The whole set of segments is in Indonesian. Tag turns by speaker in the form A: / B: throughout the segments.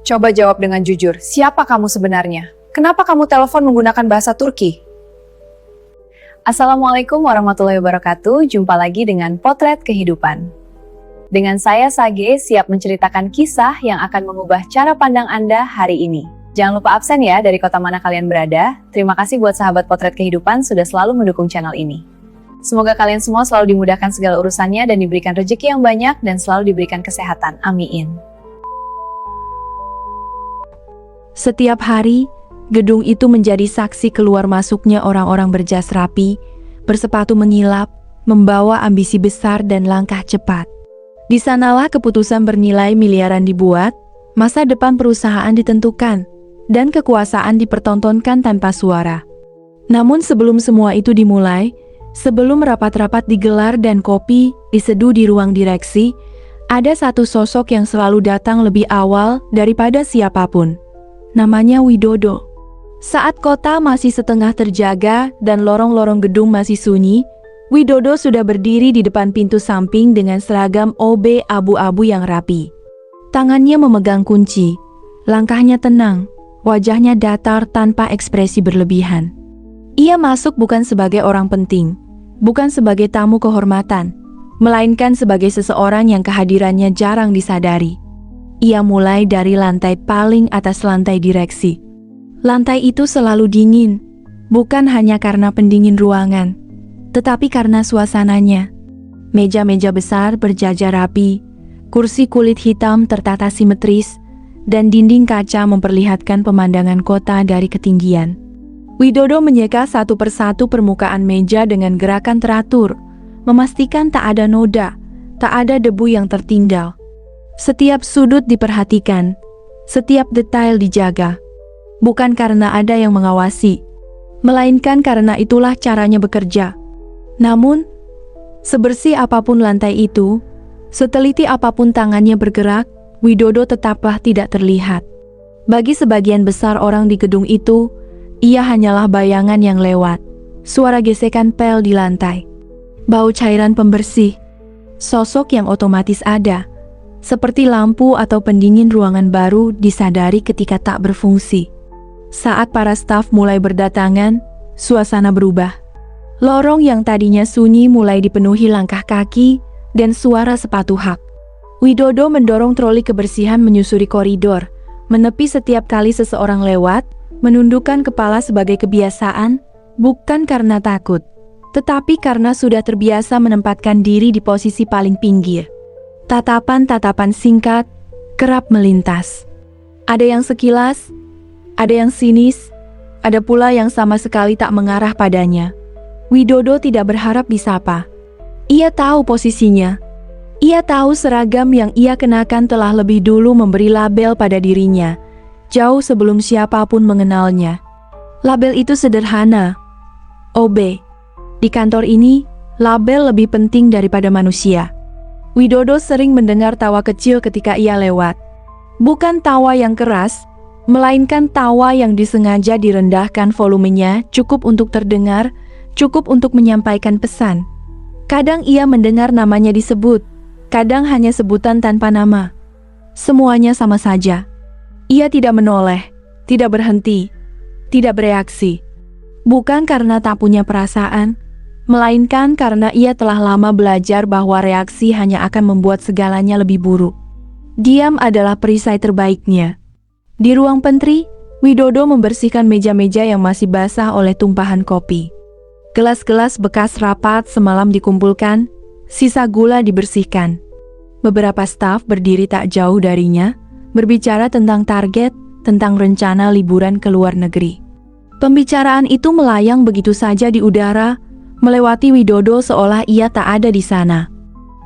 A: Coba jawab dengan jujur, siapa kamu sebenarnya? Kenapa kamu telepon menggunakan bahasa Turki? Assalamualaikum warahmatullahi wabarakatuh, jumpa lagi dengan Potret Kehidupan. Dengan saya Sage, siap menceritakan kisah yang akan mengubah cara pandang Anda hari ini. Jangan lupa absen ya dari kota mana kalian berada. Terima kasih buat sahabat Potret Kehidupan sudah selalu mendukung channel ini. Semoga kalian semua selalu dimudahkan segala urusannya dan diberikan rezeki yang banyak dan selalu diberikan kesehatan. Amin.
B: Setiap hari, gedung itu menjadi saksi keluar masuknya orang-orang berjas rapi, bersepatu mengilap, membawa ambisi besar dan langkah cepat. Di sanalah keputusan bernilai miliaran dibuat, masa depan perusahaan ditentukan, dan kekuasaan dipertontonkan tanpa suara. Namun sebelum semua itu dimulai, sebelum rapat-rapat digelar dan kopi diseduh di ruang direksi, ada satu sosok yang selalu datang lebih awal daripada siapapun. Namanya Widodo. Saat kota masih setengah terjaga dan lorong-lorong gedung masih sunyi, Widodo sudah berdiri di depan pintu samping dengan seragam OB abu-abu yang rapi. Tangannya memegang kunci, langkahnya tenang, wajahnya datar tanpa ekspresi berlebihan. Ia masuk bukan sebagai orang penting, bukan sebagai tamu kehormatan, melainkan sebagai seseorang yang kehadirannya jarang disadari. Ia mulai dari lantai paling atas lantai direksi. Lantai itu selalu dingin, bukan hanya karena pendingin ruangan, tetapi karena suasananya. Meja-meja besar berjajar rapi, kursi kulit hitam tertata simetris, dan dinding kaca memperlihatkan pemandangan kota dari ketinggian. Widodo menyeka satu persatu permukaan meja dengan gerakan teratur, memastikan tak ada noda, tak ada debu yang tertinggal. Setiap sudut diperhatikan, setiap detail dijaga. Bukan karena ada yang mengawasi, melainkan karena itulah caranya bekerja. Namun, sebersih apapun lantai itu, seteliti apapun tangannya bergerak, Widodo tetaplah tidak terlihat. Bagi sebagian besar orang di gedung itu, ia hanyalah bayangan yang lewat, suara gesekan pel di lantai, bau cairan pembersih, sosok yang otomatis ada, seperti lampu atau pendingin ruangan baru disadari ketika tak berfungsi. Saat para staf mulai berdatangan, suasana berubah. Lorong yang tadinya sunyi mulai dipenuhi langkah kaki dan suara sepatu hak. Widodo mendorong troli kebersihan menyusuri koridor, menepi setiap kali seseorang lewat, menundukkan kepala sebagai kebiasaan, bukan karena takut, tetapi karena sudah terbiasa menempatkan diri di posisi paling pinggir. Tatapan-tatapan singkat, kerap melintas. Ada yang sekilas, ada yang sinis, ada pula yang sama sekali tak mengarah padanya. Widodo tidak berharap disapa. Ia tahu posisinya. Ia tahu seragam yang ia kenakan telah lebih dulu memberi label pada dirinya, jauh sebelum siapapun mengenalnya. Label itu sederhana, OB. Di kantor ini, label lebih penting daripada manusia. Widodo sering mendengar tawa kecil ketika ia lewat. Bukan tawa yang keras, melainkan tawa yang disengaja direndahkan volumenya cukup untuk terdengar, cukup untuk menyampaikan pesan. Kadang ia mendengar namanya disebut, kadang hanya sebutan tanpa nama. Semuanya sama saja. Ia tidak menoleh, tidak berhenti, tidak bereaksi. Bukan karena tak punya perasaan, melainkan karena ia telah lama belajar bahwa reaksi hanya akan membuat segalanya lebih buruk. Diam adalah perisai terbaiknya. Di ruang pentri, Widodo membersihkan meja-meja yang masih basah oleh tumpahan kopi. Gelas-gelas bekas rapat semalam dikumpulkan, sisa gula dibersihkan. Beberapa staf berdiri tak jauh darinya, berbicara tentang target, tentang rencana liburan ke luar negeri. Pembicaraan itu melayang begitu saja di udara, melewati Widodo seolah ia tak ada di sana.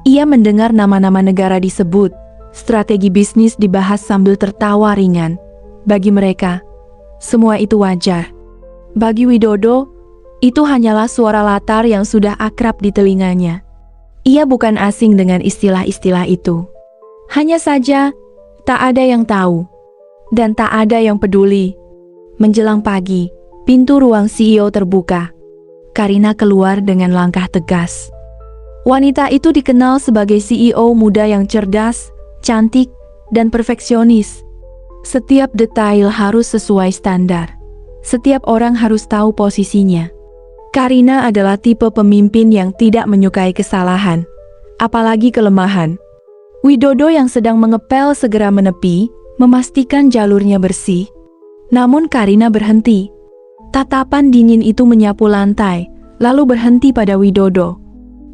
B: Ia mendengar nama-nama negara disebut, strategi bisnis dibahas sambil tertawa ringan. Bagi mereka, semua itu wajar. Bagi Widodo, itu hanyalah suara latar yang sudah akrab di telinganya. Ia bukan asing dengan istilah-istilah itu. Hanya saja, tak ada yang tahu, dan tak ada yang peduli. Menjelang pagi, pintu ruang CEO terbuka. Karina keluar dengan langkah tegas. Wanita itu dikenal sebagai CEO muda yang cerdas, cantik, dan perfeksionis. Setiap detail harus sesuai standar. Setiap orang harus tahu posisinya. Karina adalah tipe pemimpin yang tidak menyukai kesalahan, apalagi kelemahan. Widodo yang sedang mengepel segera menepi, memastikan jalurnya bersih. Namun Karina berhenti. Tatapan dingin itu menyapu lantai, lalu berhenti pada Widodo.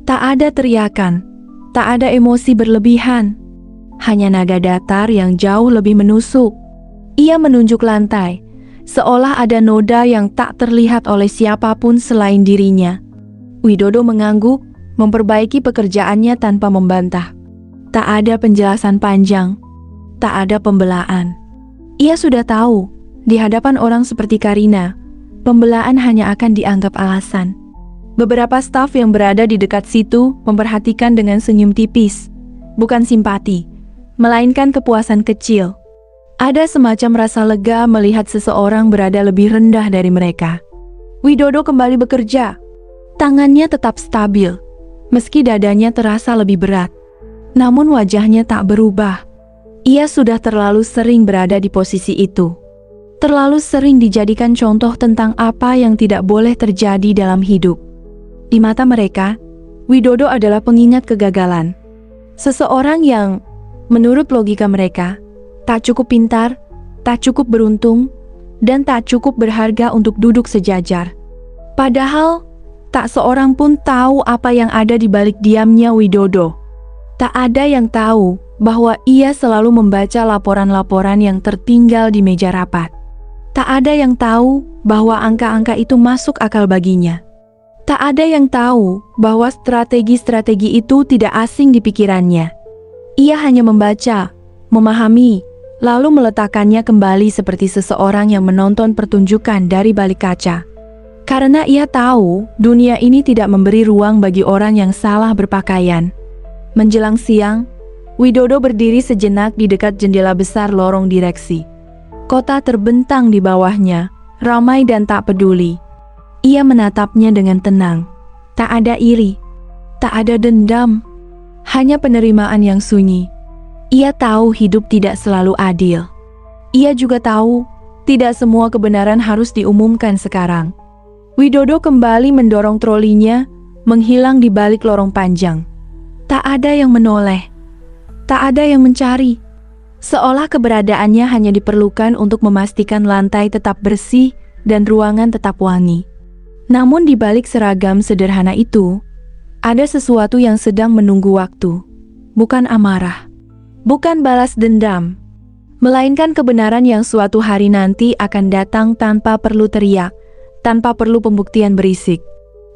B: Tak ada teriakan, tak ada emosi berlebihan. Hanya nada datar yang jauh lebih menusuk. Ia menunjuk lantai, seolah ada noda yang tak terlihat oleh siapapun selain dirinya. Widodo mengangguk, memperbaiki pekerjaannya tanpa membantah. Tak ada penjelasan panjang, tak ada pembelaan. Ia sudah tahu, di hadapan orang seperti Karina, pembelaan hanya akan dianggap alasan. Beberapa staf yang berada di dekat situ memperhatikan dengan senyum tipis, bukan simpati, melainkan kepuasan kecil. Ada semacam rasa lega melihat seseorang berada lebih rendah dari mereka. Widodo kembali bekerja. Tangannya tetap stabil, meski dadanya terasa lebih berat. Namun wajahnya tak berubah. Ia sudah terlalu sering berada di posisi itu. Terlalu sering dijadikan contoh tentang apa yang tidak boleh terjadi dalam hidup. Di mata mereka, Widodo adalah pengingat kegagalan. Seseorang yang, menurut logika mereka, tak cukup pintar, tak cukup beruntung, dan tak cukup berharga untuk duduk sejajar. Padahal, tak seorang pun tahu apa yang ada di balik diamnya Widodo. Tak ada yang tahu bahwa ia selalu membaca laporan-laporan yang tertinggal di meja rapat. Tak ada yang tahu bahwa angka-angka itu masuk akal baginya. Tak ada yang tahu bahwa strategi-strategi itu tidak asing di pikirannya. Ia hanya membaca, memahami, lalu meletakkannya kembali seperti seseorang yang menonton pertunjukan dari balik kaca. Karena ia tahu dunia ini tidak memberi ruang bagi orang yang salah berpakaian. Menjelang siang, Widodo berdiri sejenak di dekat jendela besar lorong direksi. Kota terbentang di bawahnya, ramai dan tak peduli. Ia menatapnya dengan tenang. Tak ada iri, tak ada dendam, hanya penerimaan yang sunyi. Ia tahu hidup tidak selalu adil. Ia juga tahu tidak semua kebenaran harus diumumkan sekarang. Widodo kembali mendorong trolinya, menghilang di balik lorong panjang. Tak ada yang menoleh, tak ada yang mencari. Seolah keberadaannya hanya diperlukan untuk memastikan lantai tetap bersih dan ruangan tetap wangi. Namun di balik seragam sederhana itu, ada sesuatu yang sedang menunggu waktu. Bukan amarah, bukan balas dendam, melainkan kebenaran yang suatu hari nanti akan datang tanpa perlu teriak, tanpa perlu pembuktian berisik.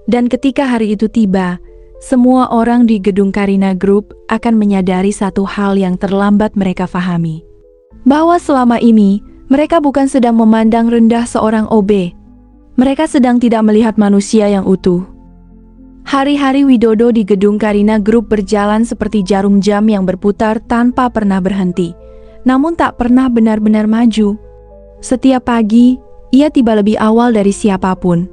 B: Dan ketika hari itu tiba, semua orang di gedung Karina Group akan menyadari satu hal yang terlambat mereka fahami. Bahwa selama ini, mereka bukan sedang memandang rendah seorang OB. Mereka sedang tidak melihat manusia yang utuh. Hari-hari Widodo di gedung Karina Group berjalan seperti jarum jam yang berputar tanpa pernah berhenti, namun tak pernah benar-benar maju. Setiap pagi, ia tiba lebih awal dari siapapun.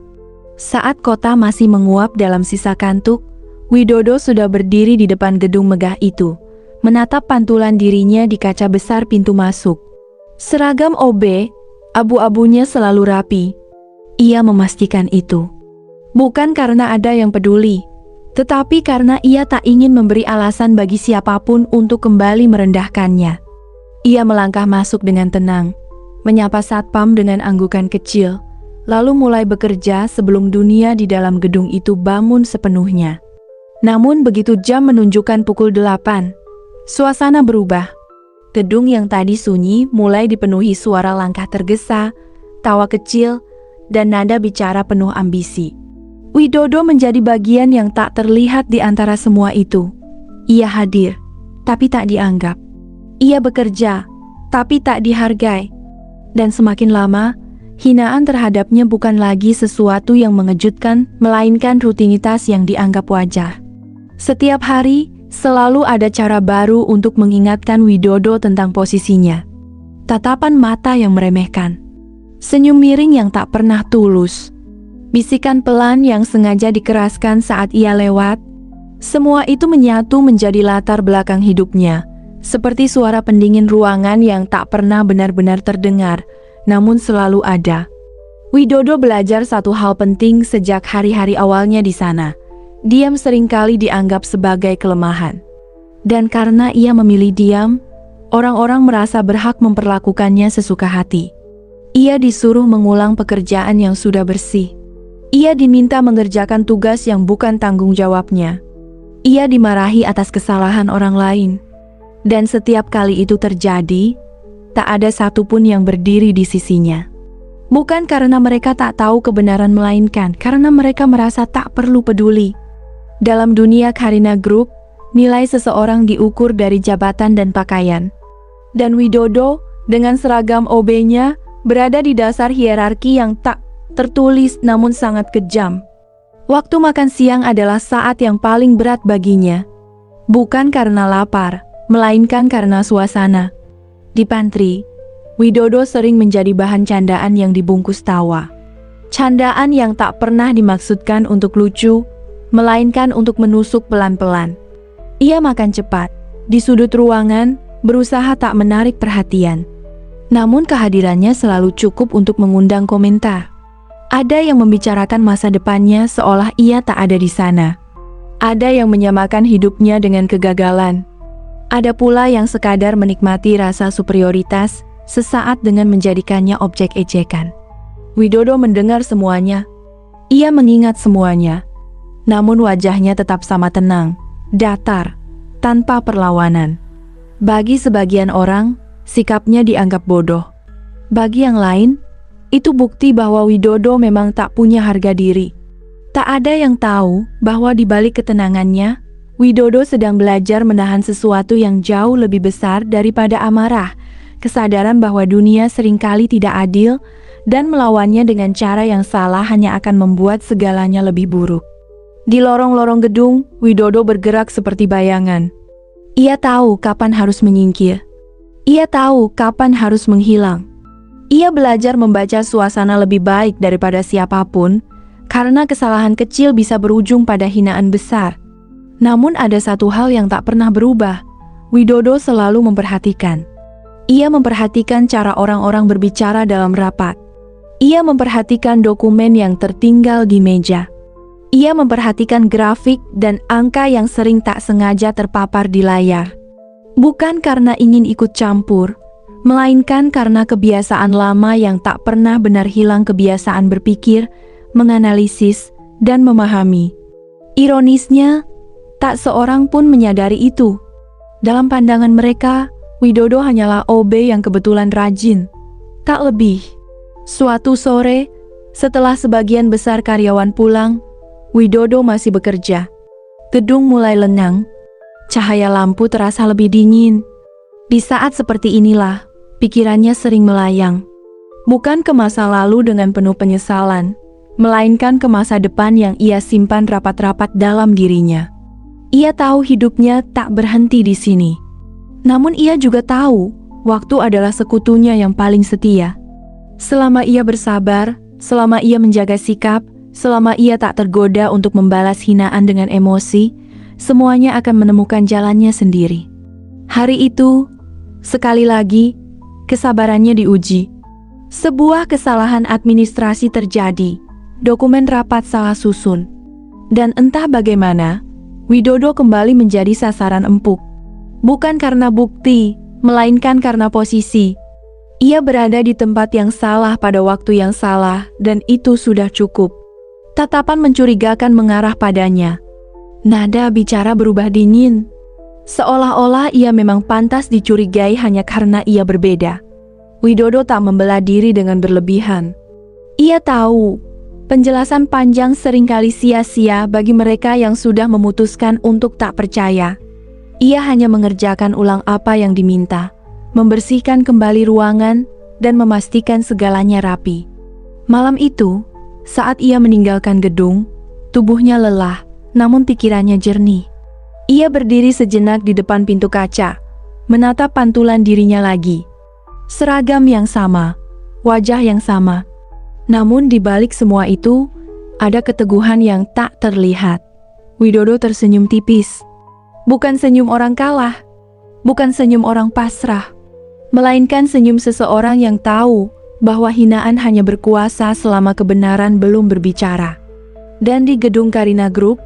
B: Saat kota masih menguap dalam sisa kantuk, Widodo sudah berdiri di depan gedung megah itu, menatap pantulan dirinya di kaca besar pintu masuk. Seragam OB, abu-abunya selalu rapi. Ia memastikan itu. Bukan karena ada yang peduli, tetapi karena ia tak ingin memberi alasan bagi siapapun untuk kembali merendahkannya. Ia melangkah masuk dengan tenang, menyapa satpam dengan anggukan kecil, lalu mulai bekerja sebelum dunia di dalam gedung itu bangun sepenuhnya. Namun begitu jam menunjukkan pukul 8, suasana berubah. Gedung yang tadi sunyi mulai dipenuhi suara langkah tergesa, tawa kecil, dan nada bicara penuh ambisi. Widodo menjadi bagian yang tak terlihat di antara semua itu. Ia hadir, tapi tak dianggap. Ia bekerja, tapi tak dihargai. Dan semakin lama, hinaan terhadapnya bukan lagi sesuatu yang mengejutkan, melainkan rutinitas yang dianggap wajar. Setiap hari, selalu ada cara baru untuk mengingatkan Widodo tentang posisinya. Tatapan mata yang meremehkan, senyum miring yang tak pernah tulus, bisikan pelan yang sengaja dikeraskan saat ia lewat. Semua itu menyatu menjadi latar belakang hidupnya, Seperti suara pendingin ruangan yang tak pernah benar-benar terdengar, namun selalu ada. Widodo belajar satu hal penting sejak hari-hari awalnya di sana. Diam seringkali dianggap sebagai kelemahan. Dan karena ia memilih diam, orang-orang merasa berhak memperlakukannya sesuka hati. Ia disuruh mengulang pekerjaan yang sudah bersih. Ia diminta mengerjakan tugas yang bukan tanggung jawabnya. Ia dimarahi atas kesalahan orang lain. Dan setiap kali itu terjadi, tak ada satupun yang berdiri di sisinya. Bukan karena mereka tak tahu kebenaran, melainkan karena mereka merasa tak perlu peduli. Dalam dunia Karina Group, nilai seseorang diukur dari jabatan dan pakaian. Dan Widodo, dengan seragam OB-nya, berada di dasar hierarki yang tak tertulis namun sangat kejam. Waktu makan siang adalah saat yang paling berat baginya. Bukan karena lapar, melainkan karena suasana. Di pantry, Widodo sering menjadi bahan candaan yang dibungkus tawa. Candaan yang tak pernah dimaksudkan untuk lucu, melainkan untuk menusuk pelan-pelan. Ia makan cepat, di sudut ruangan, berusaha tak menarik perhatian. Namun kehadirannya selalu cukup untuk mengundang komentar. Ada yang membicarakan masa depannya seolah ia tak ada di sana. Ada yang menyamakan hidupnya dengan kegagalan. Ada pula yang sekadar menikmati rasa superioritas sesaat dengan menjadikannya objek ejekan. Widodo mendengar semuanya. Ia mengingat semuanya. Namun wajahnya tetap sama tenang, datar, tanpa perlawanan. Bagi sebagian orang, sikapnya dianggap bodoh. Bagi yang lain, itu bukti bahwa Widodo memang tak punya harga diri. Tak ada yang tahu bahwa di balik ketenangannya, Widodo sedang belajar menahan sesuatu yang jauh lebih besar daripada amarah, kesadaran bahwa dunia seringkali tidak adil, dan melawannya dengan cara yang salah hanya akan membuat segalanya lebih buruk. Di lorong-lorong gedung, Widodo bergerak seperti bayangan. Ia tahu kapan harus menyingkir. Ia tahu kapan harus menghilang. Ia belajar membaca suasana lebih baik daripada siapapun, karena kesalahan kecil bisa berujung pada hinaan besar. Namun ada satu hal yang tak pernah berubah. Widodo selalu memperhatikan. Ia memperhatikan cara orang-orang berbicara dalam rapat. Ia memperhatikan dokumen yang tertinggal di meja. Ia memperhatikan grafik dan angka yang sering tak sengaja terpapar di layar. Bukan karena ingin ikut campur, melainkan karena kebiasaan lama yang tak pernah benar hilang, kebiasaan berpikir, menganalisis, dan memahami. Ironisnya, tak seorang pun menyadari itu. Dalam pandangan mereka, Widodo hanyalah OB yang kebetulan rajin. Tak lebih. Suatu sore, setelah sebagian besar karyawan pulang, Widodo masih bekerja. Gedung mulai lengang. Cahaya lampu terasa lebih dingin. Di saat seperti inilah, pikirannya sering melayang. Bukan ke masa lalu dengan penuh penyesalan, melainkan ke masa depan yang ia simpan rapat-rapat dalam dirinya. Ia tahu hidupnya tak berhenti di sini. Namun ia juga tahu, waktu adalah sekutunya yang paling setia. Selama ia bersabar, selama ia menjaga sikap, selama ia tak tergoda untuk membalas hinaan dengan emosi, semuanya akan menemukan jalannya sendiri. Hari itu, sekali lagi, kesabarannya diuji. Sebuah kesalahan administrasi terjadi, dokumen rapat salah susun. Dan entah bagaimana, Widodo kembali menjadi sasaran empuk. Bukan karena bukti, melainkan karena posisi. Ia berada di tempat yang salah pada waktu yang salah, dan itu sudah cukup. Tatapan mencurigakan mengarah padanya. Nada bicara berubah dingin. Seolah-olah ia memang pantas dicurigai hanya karena ia berbeda. Widodo tak membela diri dengan berlebihan. Ia tahu, penjelasan panjang seringkali sia-sia bagi mereka yang sudah memutuskan untuk tak percaya. Ia hanya mengerjakan ulang apa yang diminta, membersihkan kembali ruangan, dan memastikan segalanya rapi. Malam itu, saat ia meninggalkan gedung, tubuhnya lelah, namun pikirannya jernih. Ia berdiri sejenak di depan pintu kaca, menatap pantulan dirinya lagi. Seragam yang sama, wajah yang sama. Namun di balik semua itu, ada keteguhan yang tak terlihat. Widodo tersenyum tipis. Bukan senyum orang kalah. bukan senyum orang pasrah, melainkan senyum seseorang yang tahu bahwa hinaan hanya berkuasa selama kebenaran belum berbicara. Dan di gedung Karina Group,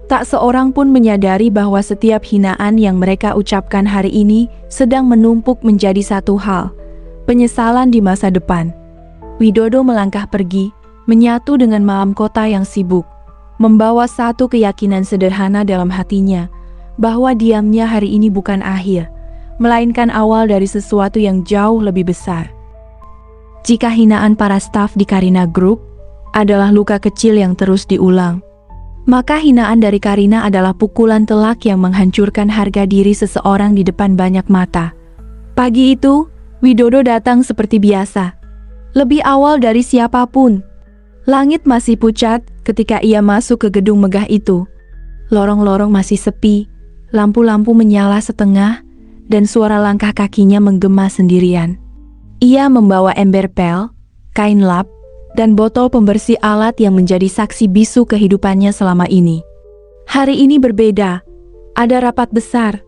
B: tak seorang pun menyadari bahwa setiap hinaan yang mereka ucapkan hari ini sedang menumpuk menjadi satu hal, penyesalan di masa depan. Widodo melangkah pergi, menyatu dengan malam kota yang sibuk, membawa satu keyakinan sederhana dalam hatinya, bahwa diamnya hari ini bukan akhir, melainkan awal dari sesuatu yang jauh lebih besar. Jika hinaan para staf di Karina Group adalah luka kecil yang terus diulang, maka hinaan dari Karina adalah pukulan telak yang menghancurkan harga diri seseorang di depan banyak mata. Pagi itu, Widodo datang seperti biasa, lebih awal dari siapapun. Langit masih pucat ketika ia masuk ke gedung megah itu. Lorong-lorong masih sepi, lampu-lampu menyala setengah, dan suara langkah kakinya menggema sendirian. Ia membawa ember pel, kain lap, dan botol pembersih alat yang menjadi saksi bisu kehidupannya selama ini. Hari ini berbeda, ada rapat besar.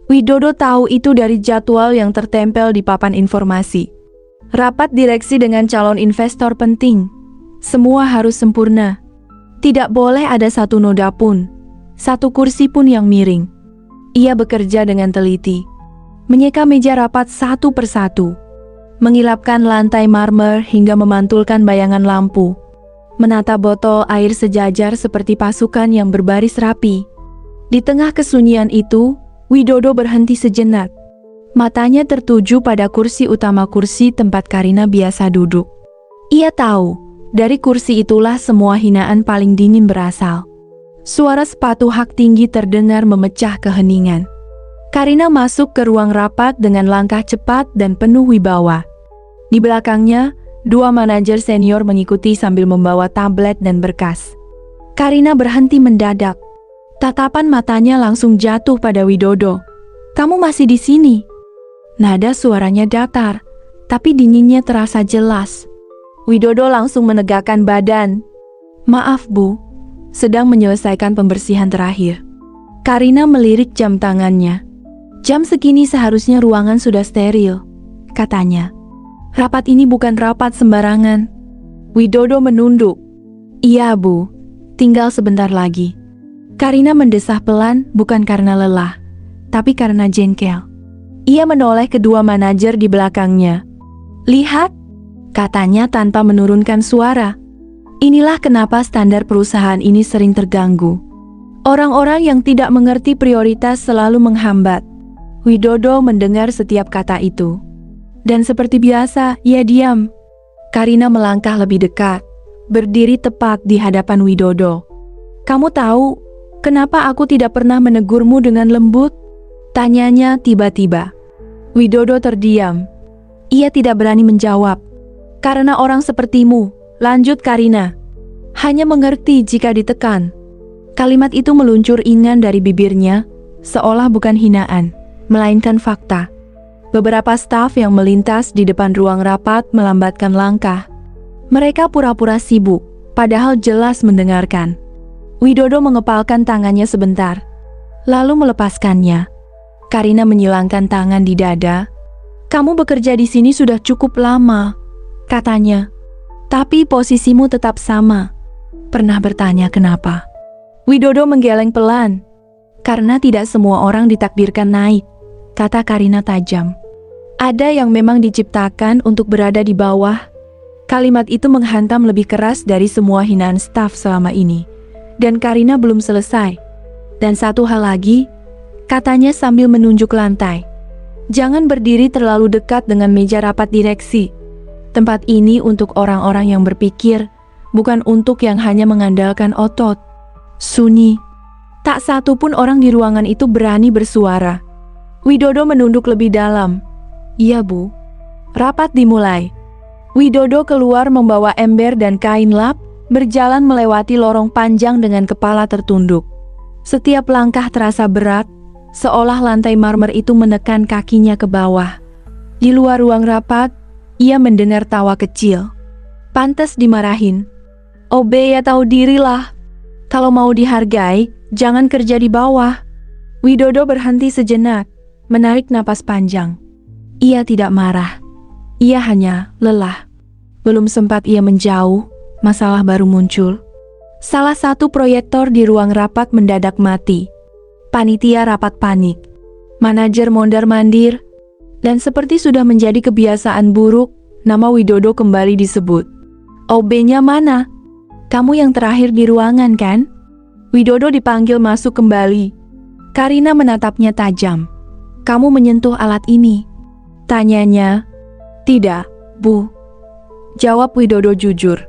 B: Widodo tahu itu dari jadwal yang tertempel di papan informasi. Rapat direksi dengan calon investor penting. Semua harus sempurna. Tidak boleh ada satu noda pun, satu kursi pun yang miring. Ia bekerja dengan teliti, menyeka meja rapat satu persatu, mengilapkan lantai marmer hingga memantulkan bayangan lampu, menata botol air sejajar seperti pasukan yang berbaris rapi. Di tengah kesunyian itu, Widodo berhenti sejenak. Matanya tertuju pada kursi utama, kursi tempat Karina biasa duduk. Ia tahu, dari kursi itulah semua hinaan paling dingin berasal. Suara sepatu hak tinggi terdengar memecah keheningan. Karina masuk ke ruang rapat dengan langkah cepat dan penuh wibawa. Di belakangnya, dua manajer senior mengikuti sambil membawa tablet dan berkas. Karina berhenti mendadak. Tatapan matanya langsung jatuh pada Widodo. "Kamu masih di sini?" Nada suaranya datar, tapi dinginnya terasa jelas. Widodo langsung menegakkan badan. "Maaf, Bu, sedang menyelesaikan pembersihan terakhir." Karina melirik jam tangannya. "Jam segini seharusnya ruangan sudah steril," katanya. "Rapat ini bukan rapat sembarangan." Widodo menunduk. "Iya, Bu, tinggal sebentar lagi." Karina mendesah pelan, bukan karena lelah, tapi karena jengkel. Ia menoleh kedua manajer di belakangnya. "Lihat," katanya tanpa menurunkan suara. "Inilah kenapa standar perusahaan ini sering terganggu. Orang-orang yang tidak mengerti prioritas selalu menghambat." Widodo mendengar setiap kata itu. Dan seperti biasa, ia diam. Karina melangkah lebih dekat, berdiri tepat di hadapan Widodo. "Kamu tahu, kenapa aku tidak pernah menegurmu dengan lembut?" tanyanya tiba-tiba. Widodo terdiam. Ia tidak berani menjawab. "Karena orang sepertimu," lanjut Karina, "hanya mengerti jika ditekan." Kalimat itu meluncur ringan dari bibirnya, seolah bukan hinaan, melainkan fakta. Beberapa staf yang melintas di depan ruang rapat melambatkan langkah. Mereka pura-pura sibuk, padahal jelas mendengarkan. Widodo mengepalkan tangannya sebentar, lalu melepaskannya. Karina menyilangkan tangan di dada. "Kamu bekerja di sini sudah cukup lama," katanya. "Tapi posisimu tetap sama." Pernah bertanya kenapa? Widodo menggeleng pelan. "Karena tidak semua orang ditakdirkan naik," kata Karina tajam. "Ada yang memang diciptakan untuk berada di bawah." Kalimat itu menghantam lebih keras dari semua hinaan staf selama ini. Dan Karina belum selesai. "Dan satu hal lagi," katanya sambil menunjuk lantai. "Jangan berdiri terlalu dekat dengan meja rapat direksi. Tempat ini untuk orang-orang yang berpikir, bukan untuk yang hanya mengandalkan otot." Sunyi. Tak satu pun orang di ruangan itu berani bersuara. Widodo menunduk lebih dalam. "Iya, Bu." Rapat dimulai. Widodo keluar membawa ember dan kain lap, berjalan melewati lorong panjang dengan kepala tertunduk. Setiap langkah terasa berat, seolah lantai marmer itu menekan kakinya ke bawah. Di luar ruang rapat, ia mendengar tawa kecil. Pantas dimarahin. "Obe ya tahu dirilah. Kalau mau dihargai, jangan kerja di bawah." Widodo berhenti sejenak, menarik napas panjang. Ia tidak marah. Ia hanya lelah. Belum sempat ia menjauh, masalah baru muncul. Salah satu proyektor di ruang rapat mendadak mati. Panitia rapat panik. Manajer mondar-mandir. Dan seperti sudah menjadi kebiasaan buruk, nama Widodo kembali disebut. OB-nya mana? Kamu yang terakhir di ruangan kan? Widodo dipanggil masuk kembali. Karina menatapnya tajam. Kamu menyentuh alat ini? Tanyanya. Tidak, Bu. Jawab Widodo jujur.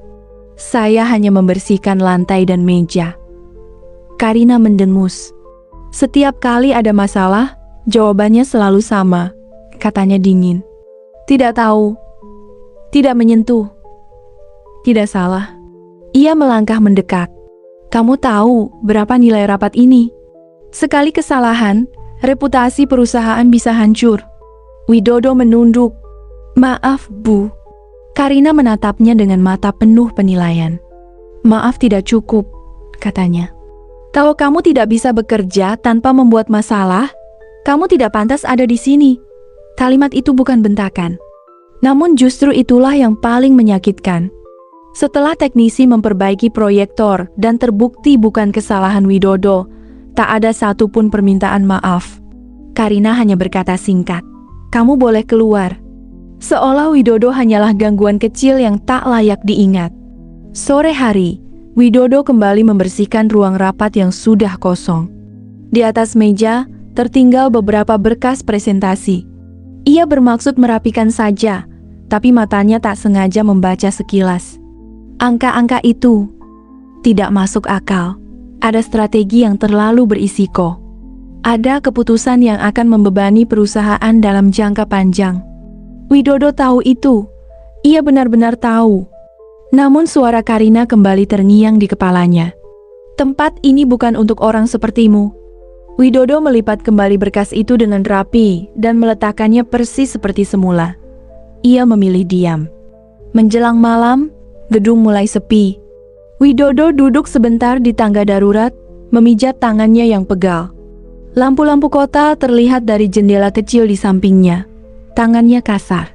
B: Saya hanya membersihkan lantai dan meja. Karina mendengus. Setiap kali ada masalah, jawabannya selalu sama. Katanya dingin. Tidak tahu. Tidak menyentuh. Tidak salah. Ia melangkah mendekat. Kamu tahu berapa nilai rapat ini? Sekali kesalahan, reputasi perusahaan bisa hancur. Widodo menunduk. Maaf, Bu. Karina menatapnya dengan mata penuh penilaian. Maaf tidak cukup, katanya. Kalau kamu tidak bisa bekerja tanpa membuat masalah, kamu tidak pantas ada di sini. Kalimat itu bukan bentakan. Namun justru itulah yang paling menyakitkan. Setelah teknisi memperbaiki proyektor dan terbukti bukan kesalahan Widodo, tak ada satupun permintaan maaf. Karina hanya berkata singkat, "Kamu boleh keluar." Seolah Widodo hanyalah gangguan kecil yang tak layak diingat. Sore hari, Widodo kembali membersihkan ruang rapat yang sudah kosong. Di atas meja, tertinggal beberapa berkas presentasi. Ia bermaksud merapikan saja, tapi matanya tak sengaja membaca sekilas. Angka-angka itu tidak masuk akal. Ada strategi yang terlalu berisiko. Ada keputusan yang akan membebani perusahaan dalam jangka panjang. Widodo tahu itu. Ia benar-benar tahu. Namun suara Karina kembali terngiang di kepalanya. Tempat ini bukan untuk orang sepertimu. Widodo melipat kembali berkas itu dengan rapi dan meletakkannya persis seperti semula. Ia memilih diam. Menjelang malam, gedung mulai sepi. Widodo duduk sebentar di tangga darurat, memijat tangannya yang pegal. Lampu-lampu kota terlihat dari jendela kecil di sampingnya. Tangannya kasar.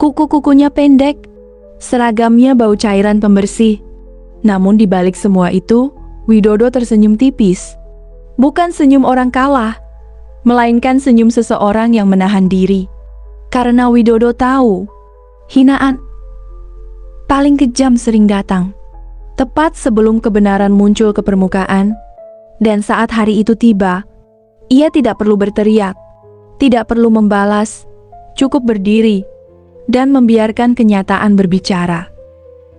B: Kuku-kukunya pendek. Seragamnya bau cairan pembersih. Namun di balik semua itu, Widodo tersenyum tipis. Bukan senyum orang kalah, melainkan senyum seseorang yang menahan diri. Karena Widodo tahu, hinaan paling kejam sering datang. Tepat sebelum kebenaran muncul ke permukaan, dan saat hari itu tiba, ia tidak perlu berteriak, tidak perlu membalas, cukup berdiri, dan membiarkan kenyataan berbicara.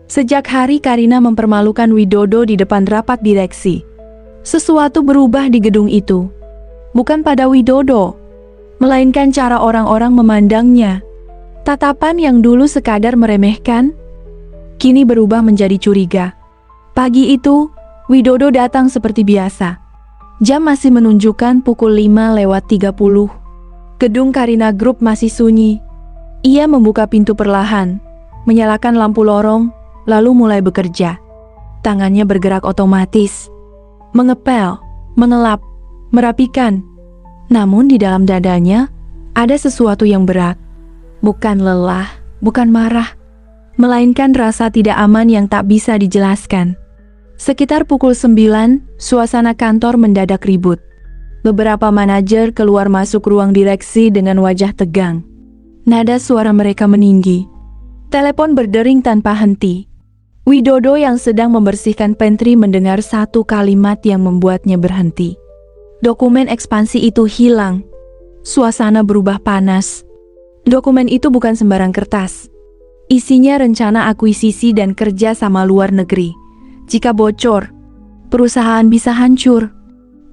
B: Sejak hari Karina mempermalukan Widodo di depan rapat direksi, sesuatu berubah di gedung itu. Bukan pada Widodo, melainkan cara orang-orang memandangnya. Tatapan yang dulu sekadar meremehkan, kini berubah menjadi curiga. Pagi itu, Widodo datang seperti biasa. Jam masih menunjukkan pukul 5:30. Gedung Karina Group masih sunyi. Ia membuka pintu perlahan, menyalakan lampu lorong, lalu mulai bekerja. Tangannya bergerak otomatis, mengepel, mengelap, merapikan. Namun di dalam dadanya, ada sesuatu yang berat. Bukan lelah, bukan marah, melainkan rasa tidak aman yang tak bisa dijelaskan. Sekitar pukul 9, suasana kantor mendadak ribut. Beberapa manajer keluar masuk ruang direksi dengan wajah tegang. Nada suara mereka meninggi. Telepon berdering tanpa henti. Widodo yang sedang membersihkan pantry mendengar satu kalimat yang membuatnya berhenti. Dokumen ekspansi itu hilang. Suasana berubah panas. Dokumen itu bukan sembarang kertas. Isinya rencana akuisisi dan kerja sama luar negeri. Jika bocor, perusahaan bisa hancur.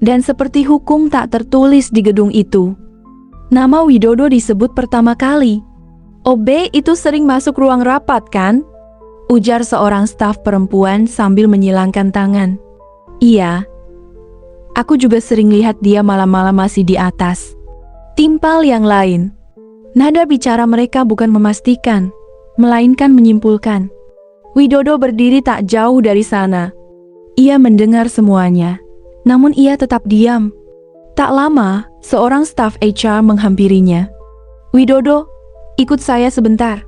B: Dan seperti hukum tak tertulis di gedung itu, nama Widodo disebut pertama kali. "OB itu sering masuk ruang rapat kan?" ujar seorang staf perempuan sambil menyilangkan tangan. "Iya. Aku juga sering lihat dia malam-malam masih di atas." Timpal yang lain. Nada bicara mereka bukan memastikan, melainkan menyimpulkan. Widodo berdiri tak jauh dari sana. Ia mendengar semuanya. Namun ia tetap diam. Tak lama, seorang staf HR menghampirinya. Widodo, ikut saya sebentar.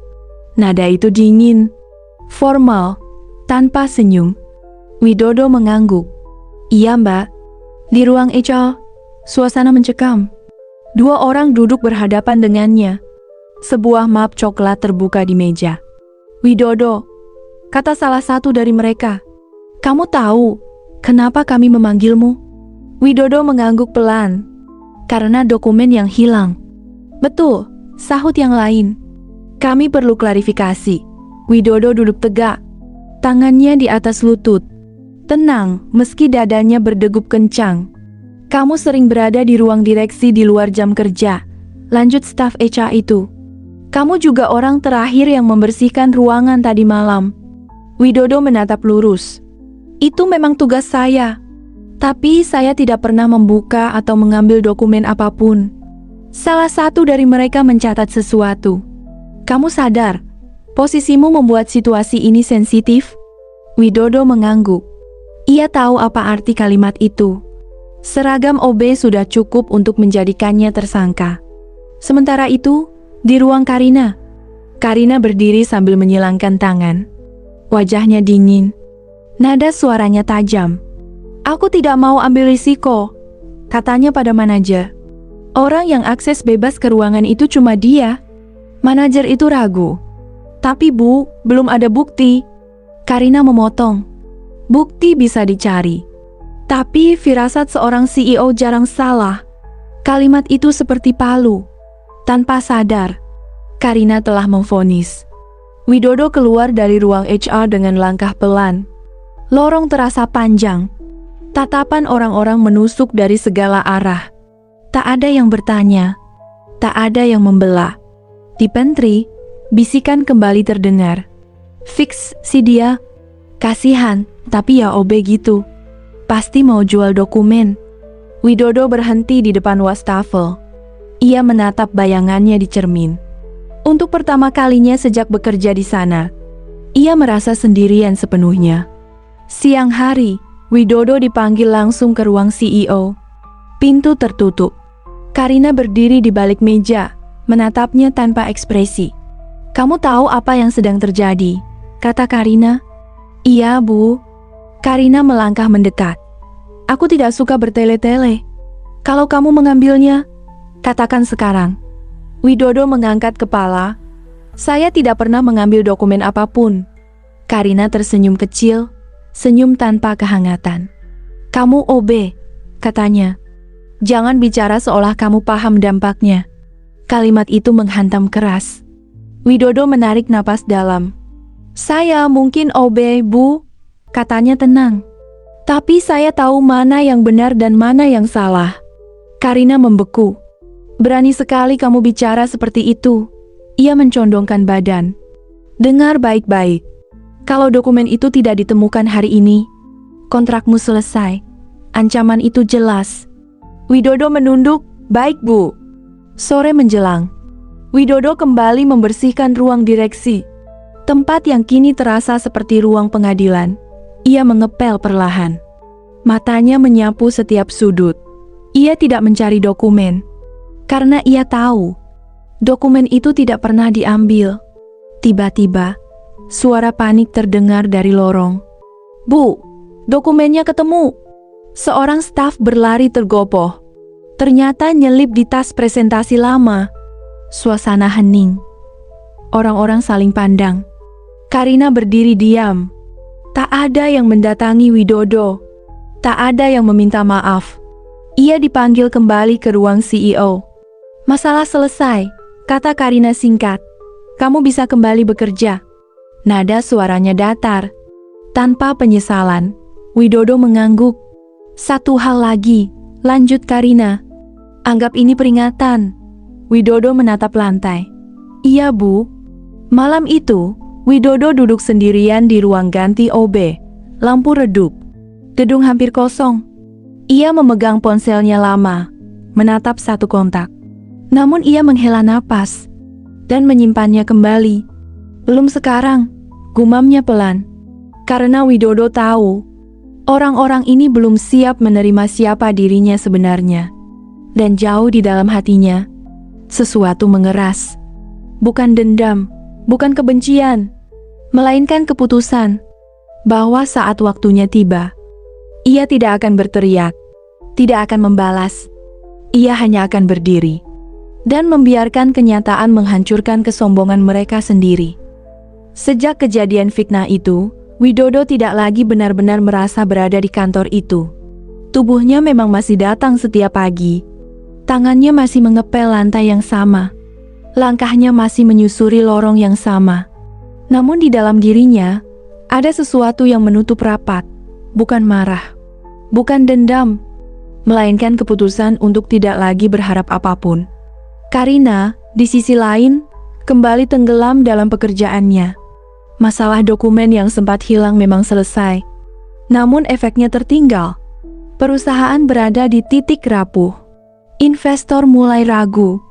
B: Nada itu dingin, formal, tanpa senyum. Widodo mengangguk. Iya mbak. Di ruang HR, suasana mencekam. Dua orang duduk berhadapan dengannya. Sebuah map coklat terbuka di meja. Widodo, kata salah satu dari mereka. Kamu tahu kenapa kami memanggilmu? Widodo mengangguk pelan. Karena dokumen yang hilang. Betul, sahut yang lain. Kami perlu klarifikasi. Widodo duduk tegak. Tangannya di atas lutut. Tenang, meski dadanya berdegup kencang. Kamu sering berada di ruang direksi di luar jam kerja. Lanjut staf HR itu. Kamu juga orang terakhir yang membersihkan ruangan tadi malam. Widodo menatap lurus. Itu memang tugas saya. Tapi saya tidak pernah membuka atau mengambil dokumen apapun. Salah satu dari mereka mencatat sesuatu. Kamu sadar, posisimu membuat situasi ini sensitif? Widodo mengangguk. Ia tahu apa arti kalimat itu. Seragam OB sudah cukup untuk menjadikannya tersangka. Sementara itu, di ruang Karina. Karina berdiri sambil menyilangkan tangan. Wajahnya dingin. Nada suaranya tajam. Aku tidak mau ambil risiko, katanya pada manajer. Orang yang akses bebas ke ruangan itu cuma dia. Manajer itu ragu. Tapi Bu, belum ada bukti. Karina memotong. Bukti bisa dicari. Tapi firasat seorang CEO jarang salah. Kalimat itu seperti palu. Tanpa sadar, Karina telah memvonis. Widodo keluar dari ruang HR dengan langkah pelan. Lorong terasa panjang. Tatapan orang-orang menusuk dari segala arah. Tak ada yang bertanya. Tak ada yang membelah. Di pantry, bisikan kembali terdengar. Fix si dia. Kasihan, tapi ya OB gitu. Pasti mau jual dokumen. Widodo berhenti di depan wastafel. Ia menatap bayangannya di cermin. Untuk pertama kalinya sejak bekerja di sana, ia merasa sendirian sepenuhnya. Siang hari, Widodo dipanggil langsung ke ruang CEO. Pintu tertutup. Karina berdiri di balik meja, menatapnya tanpa ekspresi. Kamu tahu apa yang sedang terjadi? Kata Karina. Iya, Bu. Karina melangkah mendekat. Aku tidak suka bertele-tele. Kalau kamu mengambilnya, katakan sekarang. Widodo mengangkat kepala. Saya tidak pernah mengambil dokumen apapun. Karina tersenyum kecil, senyum tanpa kehangatan. Kamu OB, katanya. Jangan bicara seolah kamu paham dampaknya. Kalimat itu menghantam keras. Widodo menarik napas dalam. Saya mungkin OB, Bu, katanya tenang. Tapi saya tahu mana yang benar dan mana yang salah. Karina membeku. Berani sekali kamu bicara seperti itu. Ia mencondongkan badan. Dengar baik-baik. Kalau dokumen itu tidak ditemukan hari ini, kontrakmu selesai. Ancaman itu jelas. Widodo menunduk. Baik, Bu. Sore menjelang. Widodo kembali membersihkan ruang direksi. Tempat yang kini terasa seperti ruang pengadilan. Ia mengepel perlahan. Matanya menyapu setiap sudut. Ia tidak mencari dokumen. Karena ia tahu, dokumen itu tidak pernah diambil. Tiba-tiba, suara panik terdengar dari lorong. Bu, dokumennya ketemu. Seorang staf berlari tergopoh. Ternyata nyelip di tas presentasi lama. Suasana hening. Orang-orang saling pandang. Karina berdiri diam. Tak ada yang mendatangi Widodo. Tak ada yang meminta maaf. Ia dipanggil kembali ke ruang CEO. Masalah selesai, kata Karina singkat. Kamu bisa kembali bekerja. Nada suaranya datar. Tanpa penyesalan, Widodo mengangguk. Satu hal lagi, lanjut Karina. Anggap ini peringatan. Widodo menatap lantai. Iya, Bu. Malam itu, Widodo duduk sendirian di ruang ganti OB. Lampu redup. Gedung hampir kosong. Ia memegang ponselnya lama, menatap satu kontak. Namun ia menghela napas dan menyimpannya kembali. Belum sekarang, gumamnya pelan. Karena Widodo tahu, orang-orang ini belum siap menerima siapa dirinya sebenarnya. Dan jauh di dalam hatinya, sesuatu mengeras. Bukan dendam, bukan kebencian, melainkan keputusan bahwa saat waktunya tiba, ia tidak akan berteriak, tidak akan membalas. Ia hanya akan berdiri dan membiarkan kenyataan menghancurkan kesombongan mereka sendiri. Sejak kejadian fitnah itu, Widodo tidak lagi benar-benar merasa berada di kantor itu. Tubuhnya memang masih datang setiap pagi. Tangannya masih mengepel lantai yang sama. Langkahnya masih menyusuri lorong yang sama. Namun di dalam dirinya, ada sesuatu yang menutup rapat. Bukan marah, bukan dendam, melainkan keputusan untuk tidak lagi berharap apapun. Karina, di sisi lain, kembali tenggelam dalam pekerjaannya. Masalah dokumen yang sempat hilang memang selesai. Namun efeknya tertinggal. Perusahaan berada di titik rapuh. Investor mulai ragu.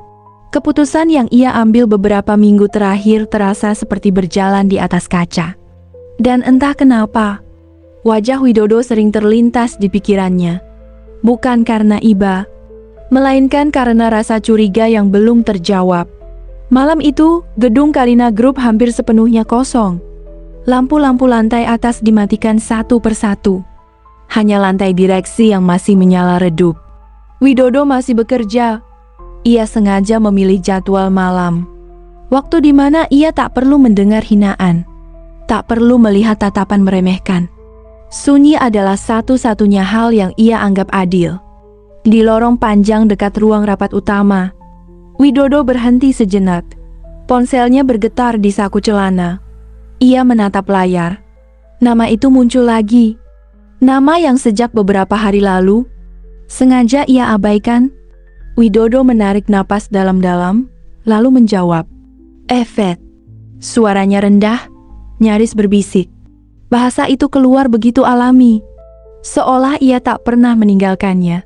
B: Keputusan yang ia ambil beberapa minggu terakhir terasa seperti berjalan di atas kaca. Dan entah kenapa, wajah Widodo sering terlintas di pikirannya. Bukan karena iba, melainkan karena rasa curiga yang belum terjawab. Malam itu, gedung Karina Group hampir sepenuhnya kosong. Lampu-lampu lantai atas dimatikan satu persatu. Hanya lantai direksi yang masih menyala redup. Widodo masih bekerja. Ia sengaja memilih jadwal malam. Waktu di mana ia tak perlu mendengar hinaan. Tak perlu melihat tatapan meremehkan. Sunyi adalah satu-satunya hal yang ia anggap adil. Di lorong panjang dekat ruang rapat utama, Widodo berhenti sejenak. Ponselnya bergetar di saku celana. Ia menatap layar. Nama itu muncul lagi. Nama yang sejak beberapa hari lalu sengaja ia abaikan. Widodo menarik napas dalam-dalam, lalu menjawab, "Evet." Suaranya rendah, nyaris berbisik. Bahasa itu keluar begitu alami, seolah ia tak pernah meninggalkannya.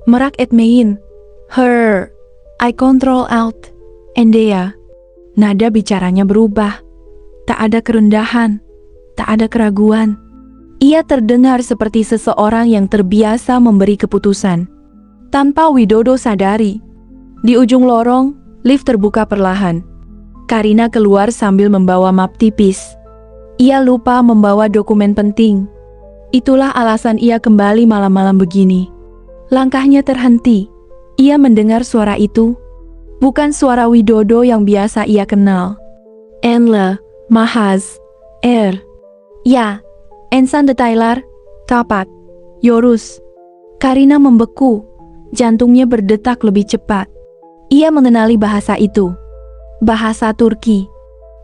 B: Merak Edmein, her, I control out, Endea. Nada bicaranya berubah. Tak ada kerendahan, tak ada keraguan. Ia terdengar seperti seseorang yang terbiasa memberi keputusan. Tanpa Widodo sadari, di ujung lorong, lift terbuka perlahan. Karina keluar sambil membawa map tipis. Ia lupa membawa dokumen penting. Itulah alasan ia kembali malam-malam begini. Langkahnya terhenti. Ia mendengar suara itu. Bukan suara Widodo yang biasa ia kenal. Enle, Mahaz, Ya, Ensan de Tyler, Tapat, Yorus. Karina membeku. Jantungnya berdetak lebih cepat. Ia mengenali bahasa itu. Bahasa Turki.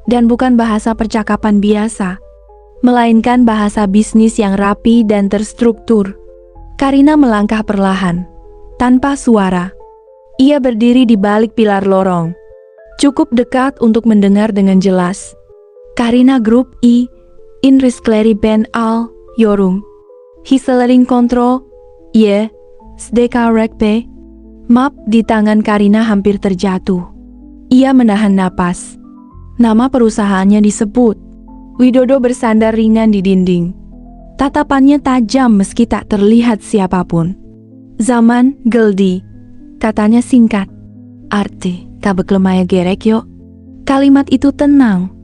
B: Dan bukan bahasa percakapan biasa, melainkan bahasa bisnis yang rapi dan terstruktur. Karina melangkah perlahan, tanpa suara. Ia berdiri di balik pilar lorong, cukup dekat untuk mendengar dengan jelas. Karina Group I, Inriskleri Ben Al, Yorum. Hisselering Kontrol, Ye, Sdeka Rekpe. Map di tangan Karina hampir terjatuh. Ia menahan napas. Nama perusahaannya disebut. Widodo bersandar ringan di dinding. Tatapannya tajam meski tak terlihat siapapun. Zaman Geldi, katanya singkat. Arti, kabeklemaya gerek yuk. Kalimat itu tenang,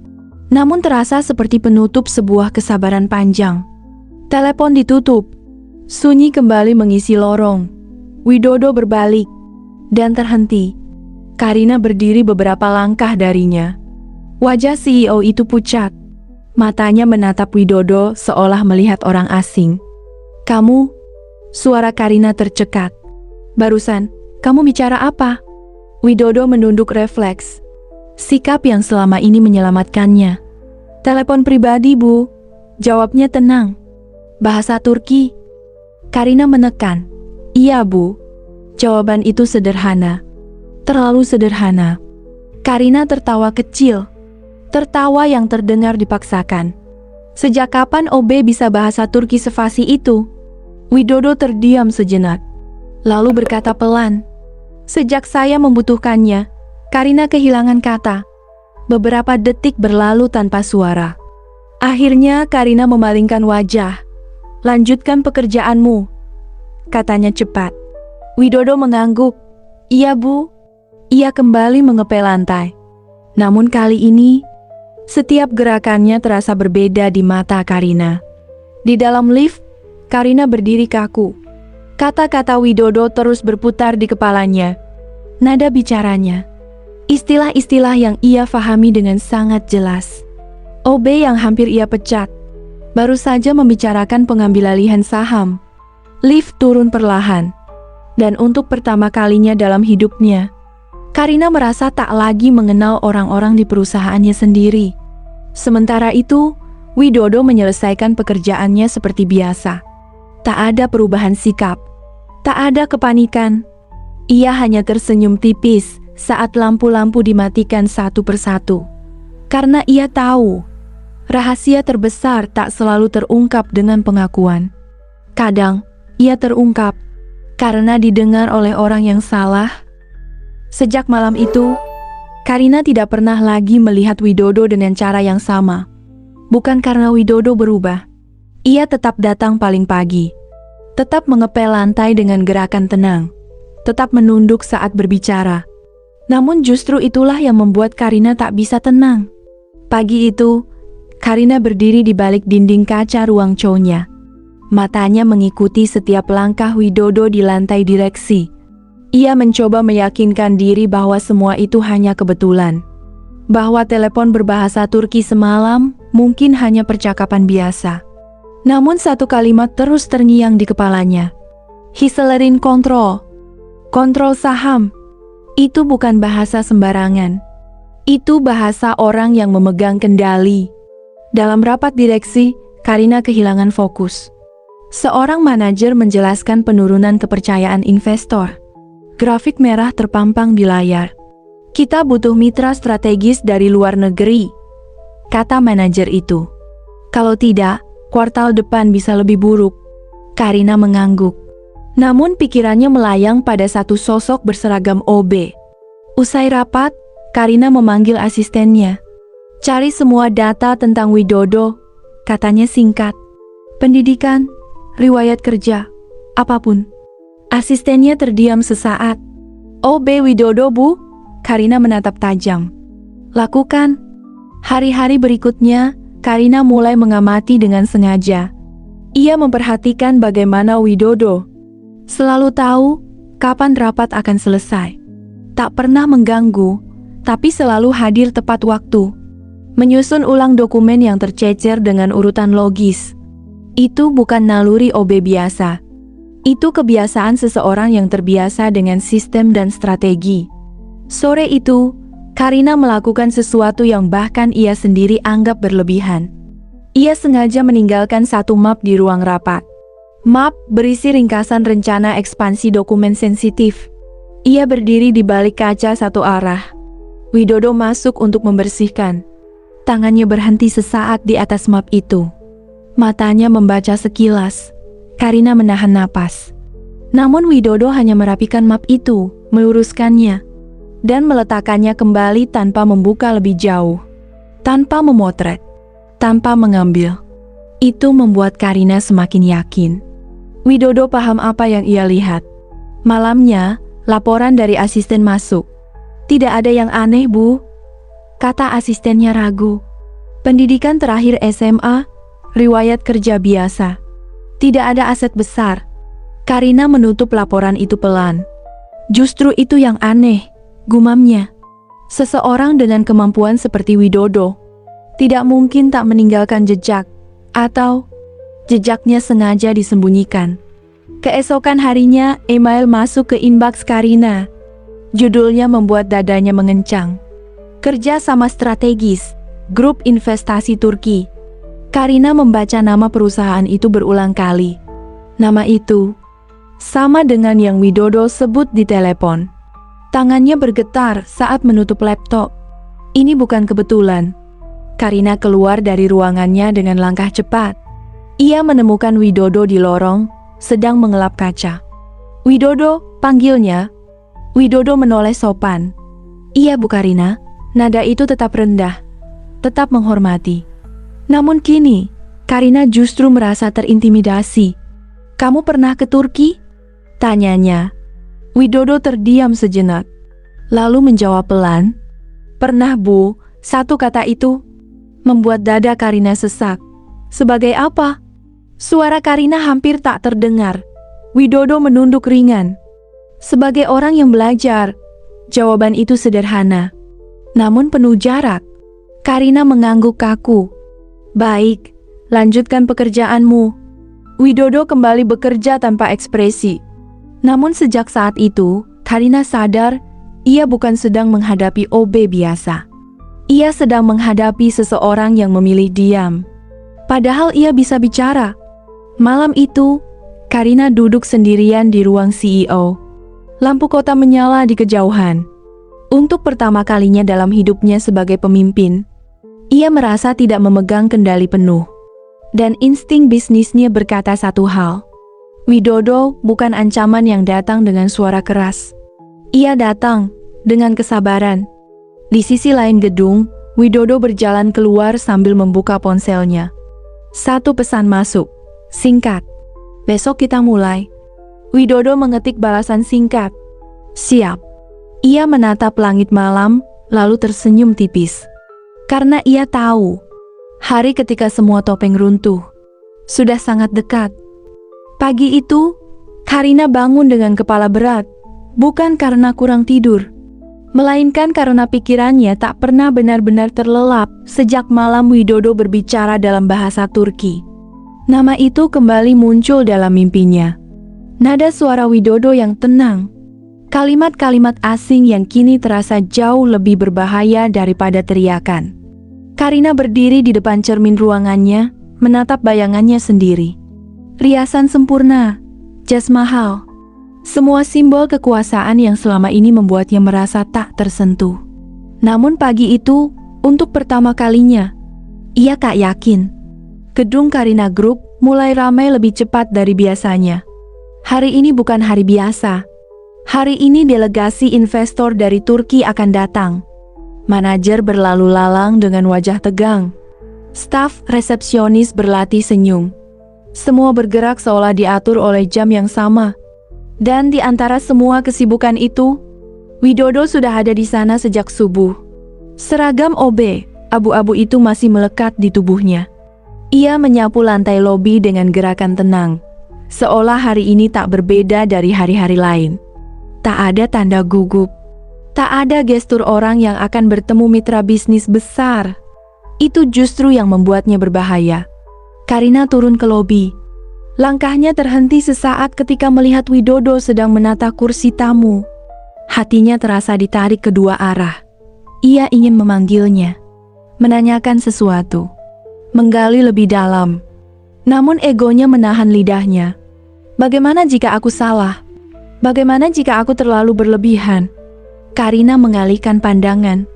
B: namun terasa seperti penutup sebuah kesabaran panjang. Telepon ditutup. Sunyi kembali mengisi lorong. Widodo berbalik dan terhenti. Karina berdiri beberapa langkah darinya. Wajah CEO itu pucat. Matanya menatap Widodo seolah melihat orang asing. "Kamu?" Suara Karina tercekat. "Barusan, kamu bicara apa?" Widodo menunduk refleks. Sikap yang selama ini menyelamatkannya. "Telepon pribadi, Bu." Jawabnya tenang. "Bahasa Turki." Karina menekan. "Iya, Bu." Jawaban itu sederhana. Terlalu sederhana. Karina tertawa kecil. Tertawa yang terdengar dipaksakan. Sejak kapan OB bisa bahasa Turki sefasih itu? Widodo terdiam sejenak, lalu berkata pelan, "Sejak saya membutuhkannya." Karina kehilangan kata. Beberapa detik berlalu tanpa suara. Akhirnya Karina memalingkan wajah. "Lanjutkan pekerjaanmu," katanya cepat. Widodo mengangguk. Iya bu. Ia kembali mengepel lantai. Namun kali ini, setiap gerakannya terasa berbeda di mata Karina. Di dalam lift, Karina berdiri kaku. Kata-kata Widodo terus berputar di kepalanya. Nada bicaranya, istilah-istilah yang ia fahami dengan sangat jelas. OB yang hampir ia pecat, baru saja membicarakan pengambilalihan saham. Lift turun perlahan. Dan untuk pertama kalinya dalam hidupnya, Karina merasa tak lagi mengenal orang-orang di perusahaannya sendiri. Sementara itu, Widodo menyelesaikan pekerjaannya seperti biasa. Tak ada perubahan sikap, tak ada kepanikan. Ia hanya tersenyum tipis saat lampu-lampu dimatikan satu persatu. Karena ia tahu, rahasia terbesar tak selalu terungkap dengan pengakuan. Kadang, ia terungkap karena didengar oleh orang yang salah. Sejak malam itu, Karina tidak pernah lagi melihat Widodo dengan cara yang sama. Bukan karena Widodo berubah. Ia tetap datang paling pagi. Tetap mengepel lantai dengan gerakan tenang. Tetap menunduk saat berbicara. Namun justru itulah yang membuat Karina tak bisa tenang. Pagi itu, Karina berdiri di balik dinding kaca ruang cownya. Matanya mengikuti setiap langkah Widodo di lantai direksi. Ia mencoba meyakinkan diri bahwa semua itu hanya kebetulan. Bahwa telepon berbahasa Turki semalam mungkin hanya percakapan biasa. Namun satu kalimat terus terngiang di kepalanya. Hisselerin kontrol. Kontrol saham. Itu bukan bahasa sembarangan. Itu bahasa orang yang memegang kendali. Dalam rapat direksi, Karina kehilangan fokus. Seorang manajer menjelaskan penurunan kepercayaan investor. Grafik merah terpampang di layar. Kita butuh mitra strategis dari luar negeri, kata manajer itu. Kalau tidak, kuartal depan bisa lebih buruk. Karina mengangguk. Namun pikirannya melayang pada satu sosok berseragam OB. Usai rapat, Karina memanggil asistennya. Cari semua data tentang Widodo, katanya singkat. Pendidikan, riwayat kerja, apapun. Asistennya terdiam sesaat. OB Widodo bu, Karina menatap tajam. Lakukan. Hari-hari berikutnya, Karina mulai mengamati dengan sengaja. Ia memperhatikan bagaimana Widodo selalu tahu kapan rapat akan selesai. Tak pernah mengganggu, tapi selalu hadir tepat waktu. Menyusun ulang dokumen yang tercecer dengan urutan logis. Itu bukan naluri OB biasa. Itu kebiasaan seseorang yang terbiasa dengan sistem dan strategi. Sore itu, Karina melakukan sesuatu yang bahkan ia sendiri anggap berlebihan. Ia sengaja meninggalkan satu map di ruang rapat. Map berisi ringkasan rencana ekspansi dokumen sensitif. Ia berdiri di balik kaca satu arah. Widodo masuk untuk membersihkan. Tangannya berhenti sesaat di atas map itu. Matanya membaca sekilas. Karina menahan napas. Namun Widodo hanya merapikan map itu, meluruskannya, dan meletakkannya kembali tanpa membuka lebih jauh. Tanpa memotret. Tanpa mengambil. Itu membuat Karina semakin yakin. Widodo paham apa yang ia lihat. Malamnya, laporan dari asisten masuk. Tidak ada yang aneh bu, kata asistennya ragu. Pendidikan terakhir SMA, riwayat kerja biasa. Tidak ada aset besar. Karina menutup laporan itu pelan. Justru itu yang aneh, gumamnya. Seseorang dengan kemampuan seperti Widodo tidak mungkin tak meninggalkan jejak, atau jejaknya sengaja disembunyikan. Keesokan harinya, email masuk ke inbox Karina. Judulnya membuat dadanya mengencang. Kerja sama strategis, grup investasi Turki. Karina membaca nama perusahaan itu berulang kali. Nama itu sama dengan yang Widodo sebut di telepon. Tangannya bergetar saat menutup laptop. Ini bukan kebetulan. Karina keluar dari ruangannya dengan langkah cepat. Ia menemukan Widodo di lorong, sedang mengelap kaca. Widodo, panggilnya. Widodo menoleh sopan. Iya Bu Karina, nada itu tetap rendah, tetap menghormati. Namun kini, Karina justru merasa terintimidasi. Kamu pernah ke Turki? Tanyanya. Widodo terdiam sejenak, lalu menjawab pelan, "Pernah, Bu." Satu kata itu membuat dada Karina sesak. Sebagai apa? Suara Karina hampir tak terdengar. Widodo menunduk ringan. Sebagai orang yang belajar, jawaban itu sederhana, namun penuh jarak. Karina mengangguk kaku. "Baik, lanjutkan pekerjaanmu." Widodo kembali bekerja tanpa ekspresi. Namun sejak saat itu, Karina sadar ia bukan sedang menghadapi OB biasa. Ia sedang menghadapi seseorang yang memilih diam. Padahal ia bisa bicara. Malam itu, Karina duduk sendirian di ruang CEO. Lampu kota menyala di kejauhan. Untuk pertama kalinya dalam hidupnya sebagai pemimpin, ia merasa tidak memegang kendali penuh. Dan insting bisnisnya berkata satu hal. Widodo bukan ancaman yang datang dengan suara keras. Ia datang dengan kesabaran. Di sisi lain gedung, Widodo berjalan keluar sambil membuka ponselnya. Satu pesan masuk, singkat. "Besok kita mulai." Widodo mengetik balasan singkat. "Siap." Ia menatap langit malam, lalu tersenyum tipis. Karena ia tahu, hari ketika semua topeng runtuh sudah sangat dekat. Pagi itu, Karina bangun dengan kepala berat, bukan karena kurang tidur, melainkan karena pikirannya tak pernah benar-benar terlelap sejak malam Widodo berbicara dalam bahasa Turki. Nama itu kembali muncul dalam mimpinya. Nada suara Widodo yang tenang. Kalimat-kalimat asing yang kini terasa jauh lebih berbahaya daripada teriakan. Karina berdiri di depan cermin ruangannya, menatap bayangannya sendiri. Riasan sempurna, jas mahal. Semua simbol kekuasaan yang selama ini membuatnya merasa tak tersentuh. Namun pagi itu, untuk pertama kalinya, ia tak yakin. Gedung Karina Group mulai ramai lebih cepat dari biasanya. Hari ini bukan hari biasa. Hari ini delegasi investor dari Turki akan datang. Manajer berlalu lalang dengan wajah tegang. Staf resepsionis berlatih senyum. Semua bergerak seolah diatur oleh jam yang sama. Dan di antara semua kesibukan itu, Widodo sudah ada di sana sejak subuh. Seragam OB, abu-abu itu masih melekat di tubuhnya. Ia menyapu lantai lobi dengan gerakan tenang, seolah hari ini tak berbeda dari hari-hari lain. Tak ada tanda gugup, tak ada gestur orang yang akan bertemu mitra bisnis besar. Itu justru yang membuatnya berbahaya. Karina turun ke lobi. Langkahnya terhenti sesaat ketika melihat Widodo sedang menata kursi tamu. Hatinya terasa ditarik kedua arah. Ia ingin memanggilnya, menanyakan sesuatu, menggali lebih dalam. Namun egonya menahan lidahnya. Bagaimana jika aku salah? Bagaimana jika aku terlalu berlebihan? Karina mengalihkan pandangan.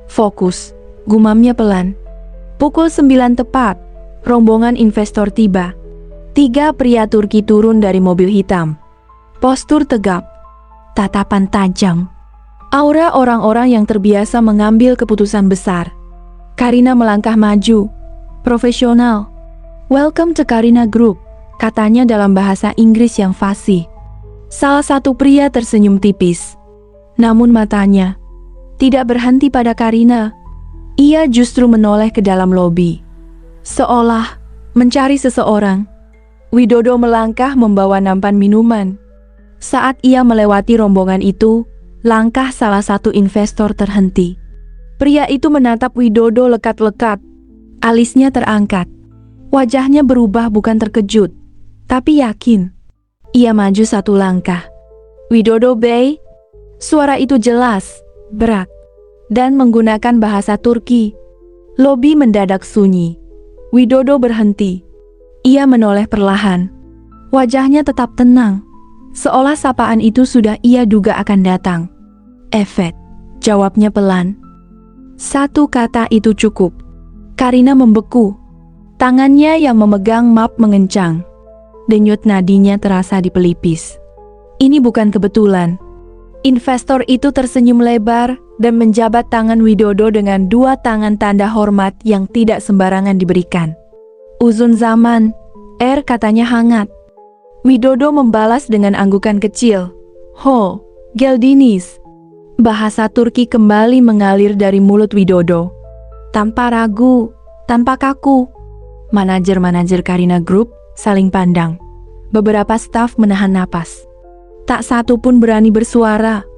B: Fokus, gumamnya pelan. Pukul 9 tepat, rombongan investor tiba. 3 pria Turki turun dari mobil hitam. Postur tegap, tatapan tajam. Aura orang-orang yang terbiasa mengambil keputusan besar. Karina melangkah maju, profesional. "Welcome to Karina Group," katanya dalam bahasa Inggris yang fasih. Salah satu pria tersenyum tipis. Namun matanya tidak berhenti pada Karina. Ia justru menoleh ke dalam lobi, seolah mencari seseorang. Widodo melangkah membawa nampan minuman. Saat ia melewati rombongan itu, langkah salah satu investor terhenti. Pria itu menatap Widodo lekat-lekat. Alisnya terangkat. Wajahnya berubah bukan terkejut, tapi yakin. Ia maju satu langkah. "Widodo Bey?" Suara itu jelas, berat, dan menggunakan bahasa Turki. Lobi mendadak sunyi. Widodo berhenti. Ia menoleh perlahan. Wajahnya tetap tenang, seolah sapaan itu sudah ia duga akan datang. "Evet," jawabnya pelan. Satu kata itu cukup. Karina membeku. Tangannya yang memegang map mengencang. Denyut nadinya terasa di pelipis. Ini bukan kebetulan. Investor itu tersenyum lebar dan menjabat tangan Widodo dengan 2 tangan tanda hormat yang tidak sembarangan diberikan. "Uzun zaman," katanya hangat. Widodo membalas dengan anggukan kecil. Ho, geldiniz. Bahasa Turki kembali mengalir dari mulut Widodo. Tanpa ragu, tanpa kaku. Manajer-manajer Karina Group saling pandang. Beberapa staf menahan napas. Tak satu pun berani bersuara.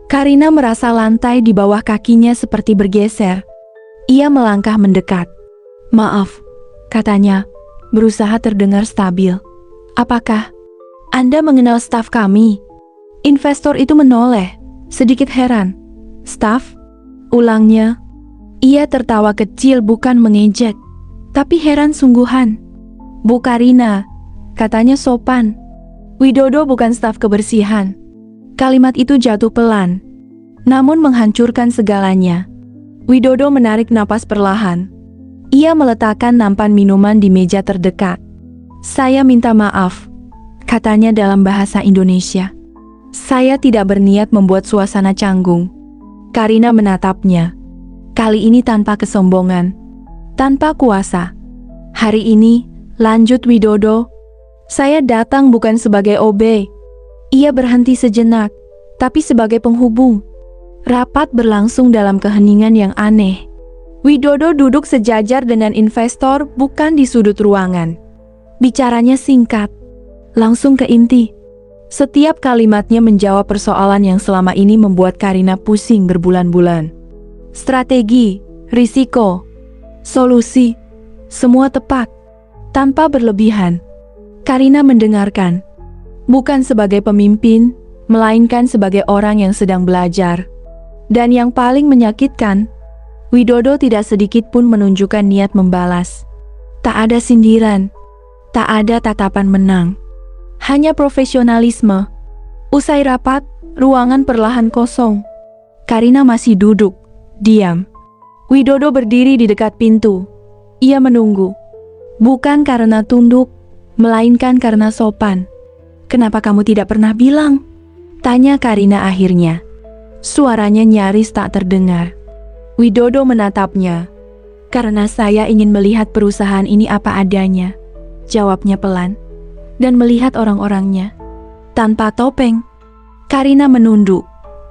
B: Karina merasa lantai di bawah kakinya seperti bergeser. Ia melangkah mendekat. "Maaf," katanya, berusaha terdengar stabil. "Apakah Anda mengenal staf kami?" Investor itu menoleh, sedikit heran. "Staf?" ulangnya. Ia tertawa kecil, bukan mengejek, tapi heran sungguhan. "Bu Karina," katanya sopan. "Widodo bukan staf kebersihan." Kalimat itu jatuh pelan, namun menghancurkan segalanya. Widodo menarik napas perlahan. Ia meletakkan nampan minuman di meja terdekat. "Saya minta maaf," katanya dalam bahasa Indonesia. "Saya tidak berniat membuat suasana canggung." Karina menatapnya. Kali ini tanpa kesombongan, tanpa kuasa. "Hari ini," lanjut Widodo, "saya datang bukan sebagai OB." Ia berhenti sejenak, tapi sebagai penghubung. Rapat berlangsung dalam keheningan yang aneh. Widodo duduk sejajar dengan investor, bukan di sudut ruangan. Bicaranya singkat, langsung ke inti. Setiap kalimatnya menjawab persoalan yang selama ini membuat Karina pusing berbulan-bulan. Strategi, risiko, solusi, semua tepat, tanpa berlebihan. Karina mendengarkan. Bukan sebagai pemimpin, melainkan sebagai orang yang sedang belajar. Dan yang paling menyakitkan, Widodo tidak sedikit pun menunjukkan niat membalas. Tak ada sindiran, tak ada tatapan menang. Hanya profesionalisme. Usai rapat, ruangan perlahan kosong. Karina masih duduk, diam. Widodo berdiri di dekat pintu. Ia menunggu. Bukan karena tunduk, melainkan karena sopan. "Kenapa kamu tidak pernah bilang?" tanya Karina akhirnya. Suaranya nyaris tak terdengar. Widodo menatapnya. "Karena saya ingin melihat perusahaan ini apa adanya," jawabnya pelan. "Dan melihat orang-orangnya tanpa topeng." Karina menunduk.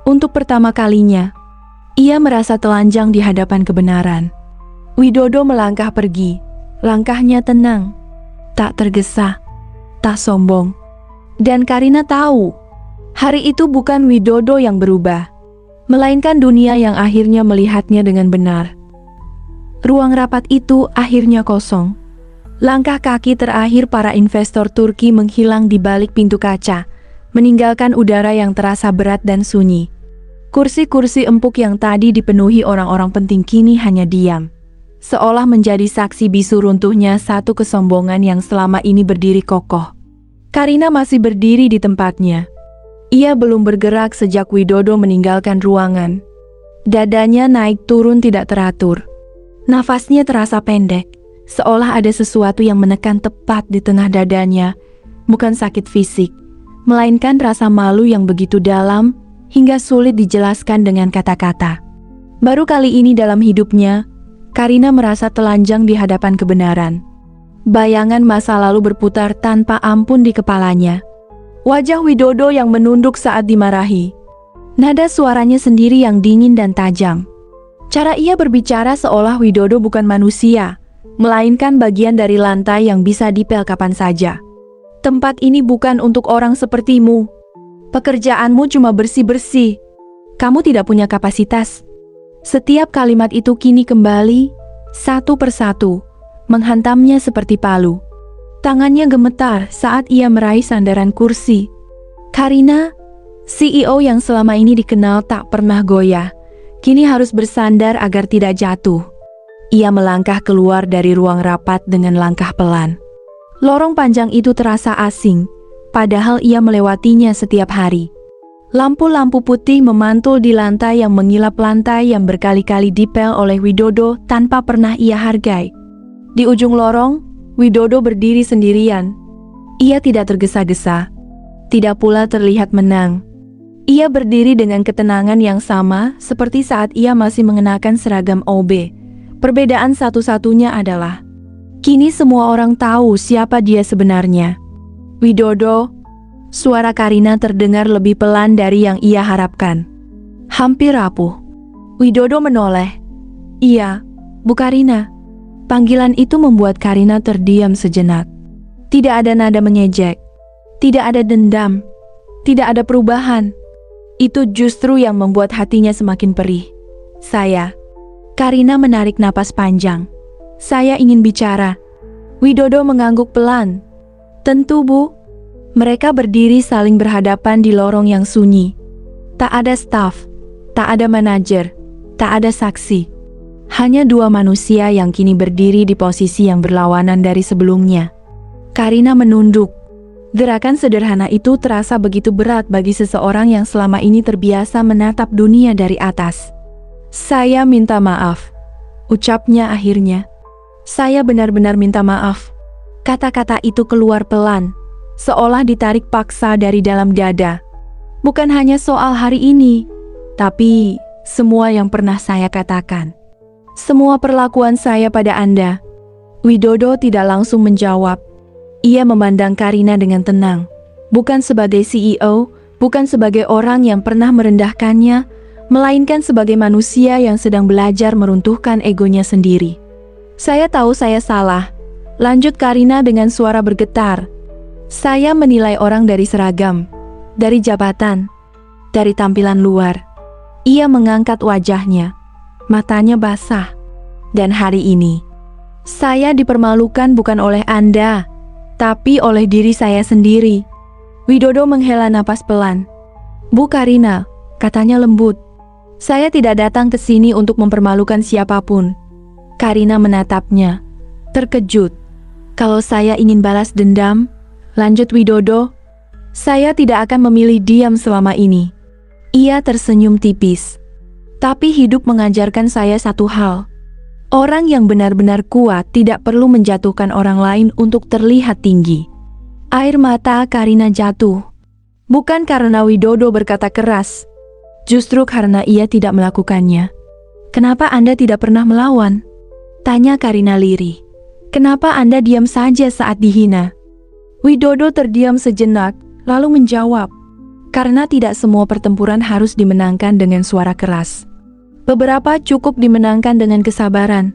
B: Untuk pertama kalinya, ia merasa telanjang di hadapan kebenaran. Widodo melangkah pergi. Langkahnya tenang, tak tergesa, tak sombong. Dan Karina tahu, hari itu bukan Widodo yang berubah, melainkan dunia yang akhirnya melihatnya dengan benar. Ruang rapat itu akhirnya kosong. Langkah kaki terakhir para investor Turki menghilang di balik pintu kaca, meninggalkan udara yang terasa berat dan sunyi. Kursi-kursi empuk yang tadi dipenuhi orang-orang penting kini hanya diam, seolah menjadi saksi bisu runtuhnya satu kesombongan yang selama ini berdiri kokoh. Karina masih berdiri di tempatnya. Ia belum bergerak sejak Widodo meninggalkan ruangan. Dadanya naik turun tidak teratur. Nafasnya terasa pendek, seolah ada sesuatu yang menekan tepat di tengah dadanya. Bukan sakit fisik, melainkan rasa malu yang begitu dalam hingga sulit dijelaskan dengan kata-kata. Baru kali ini dalam hidupnya, Karina merasa telanjang di hadapan kebenaran. Bayangan masa lalu berputar tanpa ampun di kepalanya. Wajah Widodo yang menunduk saat dimarahi. Nada suaranya sendiri yang dingin dan tajam. Cara ia berbicara seolah Widodo bukan manusia, melainkan bagian dari lantai yang bisa dipel kapan saja. "Tempat ini bukan untuk orang sepertimu. Pekerjaanmu cuma bersih-bersih. Kamu tidak punya kapasitas." Setiap kalimat itu kini kembali, satu persatu, menghantamnya seperti palu. Tangannya gemetar saat ia meraih sandaran kursi. Karina, CEO yang selama ini dikenal tak pernah goyah, kini harus bersandar agar tidak jatuh. Ia melangkah keluar dari ruang rapat dengan langkah pelan. Lorong panjang itu terasa asing, padahal ia melewatinya setiap hari. Lampu-lampu putih memantul di lantai yang mengilap lantai yang berkali-kali dipel oleh Widodo tanpa pernah ia hargai. Di ujung lorong, Widodo berdiri sendirian. Ia tidak tergesa-gesa, tidak pula terlihat menang. Ia berdiri dengan ketenangan yang sama seperti saat ia masih mengenakan seragam OB. Perbedaan satu-satunya adalah, kini semua orang tahu siapa dia sebenarnya. Widodo, Suara Karina terdengar lebih pelan dari yang ia harapkan. Hampir rapuh. Widodo menoleh. Iya, Bu Karina. Panggilan itu membuat Karina terdiam sejenak. Tidak ada nada mengejek. Tidak ada dendam. Tidak ada perubahan. Itu justru yang membuat hatinya semakin perih. Karina menarik napas panjang. Saya ingin bicara. Widodo mengangguk pelan. Tentu, Bu. Mereka berdiri saling berhadapan di lorong yang sunyi. Tak ada staf, tak ada manajer, tak ada saksi. Hanya dua manusia yang kini berdiri di posisi yang berlawanan dari sebelumnya. Karina menunduk. Gerakan sederhana itu terasa begitu berat bagi seseorang yang selama ini terbiasa menatap dunia dari atas. Saya minta maaf, ucapnya akhirnya. Saya benar-benar minta maaf. Kata-kata itu keluar pelan, seolah ditarik paksa dari dalam dada. Bukan hanya soal hari ini, tapi semua yang pernah saya katakan. Semua perlakuan saya pada Anda. Widodo tidak langsung menjawab. Ia memandang Karina dengan tenang. Bukan sebagai CEO, bukan sebagai orang yang pernah merendahkannya, melainkan sebagai manusia yang sedang belajar meruntuhkan egonya sendiri. Saya tahu saya salah, lanjut Karina dengan suara bergetar. Saya menilai orang dari seragam, dari jabatan, dari tampilan luar. Ia mengangkat wajahnya, matanya basah. Dan hari ini, saya dipermalukan bukan oleh Anda, tapi oleh diri saya sendiri. Widodo menghela napas pelan. Bu Karina, katanya lembut. Saya tidak datang ke sini untuk mempermalukan siapapun. Karina menatapnya, terkejut. Kalau saya ingin balas dendam, lanjut Widodo, saya tidak akan memilih diam selama ini. Ia tersenyum tipis. Tapi hidup mengajarkan saya satu hal. Orang yang benar-benar kuat tidak perlu menjatuhkan orang lain untuk terlihat tinggi. Air mata Karina jatuh. Bukan karena Widodo berkata keras, justru karena ia tidak melakukannya. Kenapa Anda tidak pernah melawan? Tanya Karina lirih. Kenapa Anda diam saja saat dihina? Widodo terdiam sejenak, lalu menjawab, karena tidak semua pertempuran harus dimenangkan dengan suara keras. Beberapa cukup dimenangkan dengan kesabaran.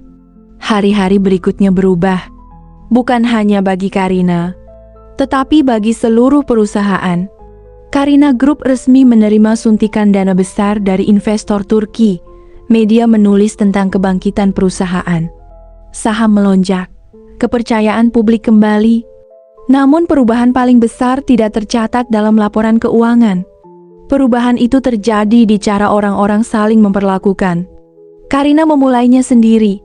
B: Hari-hari berikutnya berubah. Bukan hanya bagi Karina, tetapi bagi seluruh perusahaan. Karina Group resmi menerima suntikan dana besar dari investor Turki. Media menulis tentang kebangkitan perusahaan. Saham melonjak. Kepercayaan publik kembali. Namun perubahan paling besar tidak tercatat dalam laporan keuangan. Perubahan itu terjadi di cara orang-orang saling memperlakukan. Karina memulainya sendiri.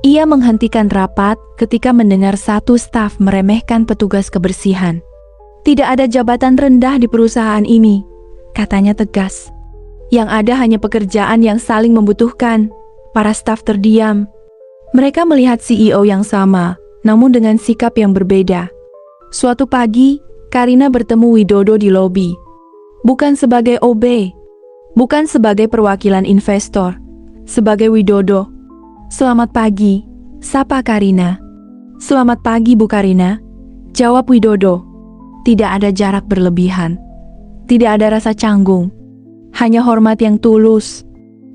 B: Ia menghentikan rapat ketika mendengar satu staf meremehkan petugas kebersihan. Tidak ada jabatan rendah di perusahaan ini, katanya tegas. Yang ada hanya pekerjaan yang saling membutuhkan. Para staf terdiam. Mereka melihat CEO yang sama, namun dengan sikap yang berbeda. Suatu pagi, Karina bertemu Widodo di lobi. Bukan sebagai OB, bukan sebagai perwakilan investor, sebagai Widodo. Selamat pagi, sapa Karina. Selamat pagi Bu Karina, jawab Widodo. Tidak ada jarak berlebihan, tidak ada rasa canggung, hanya hormat yang tulus.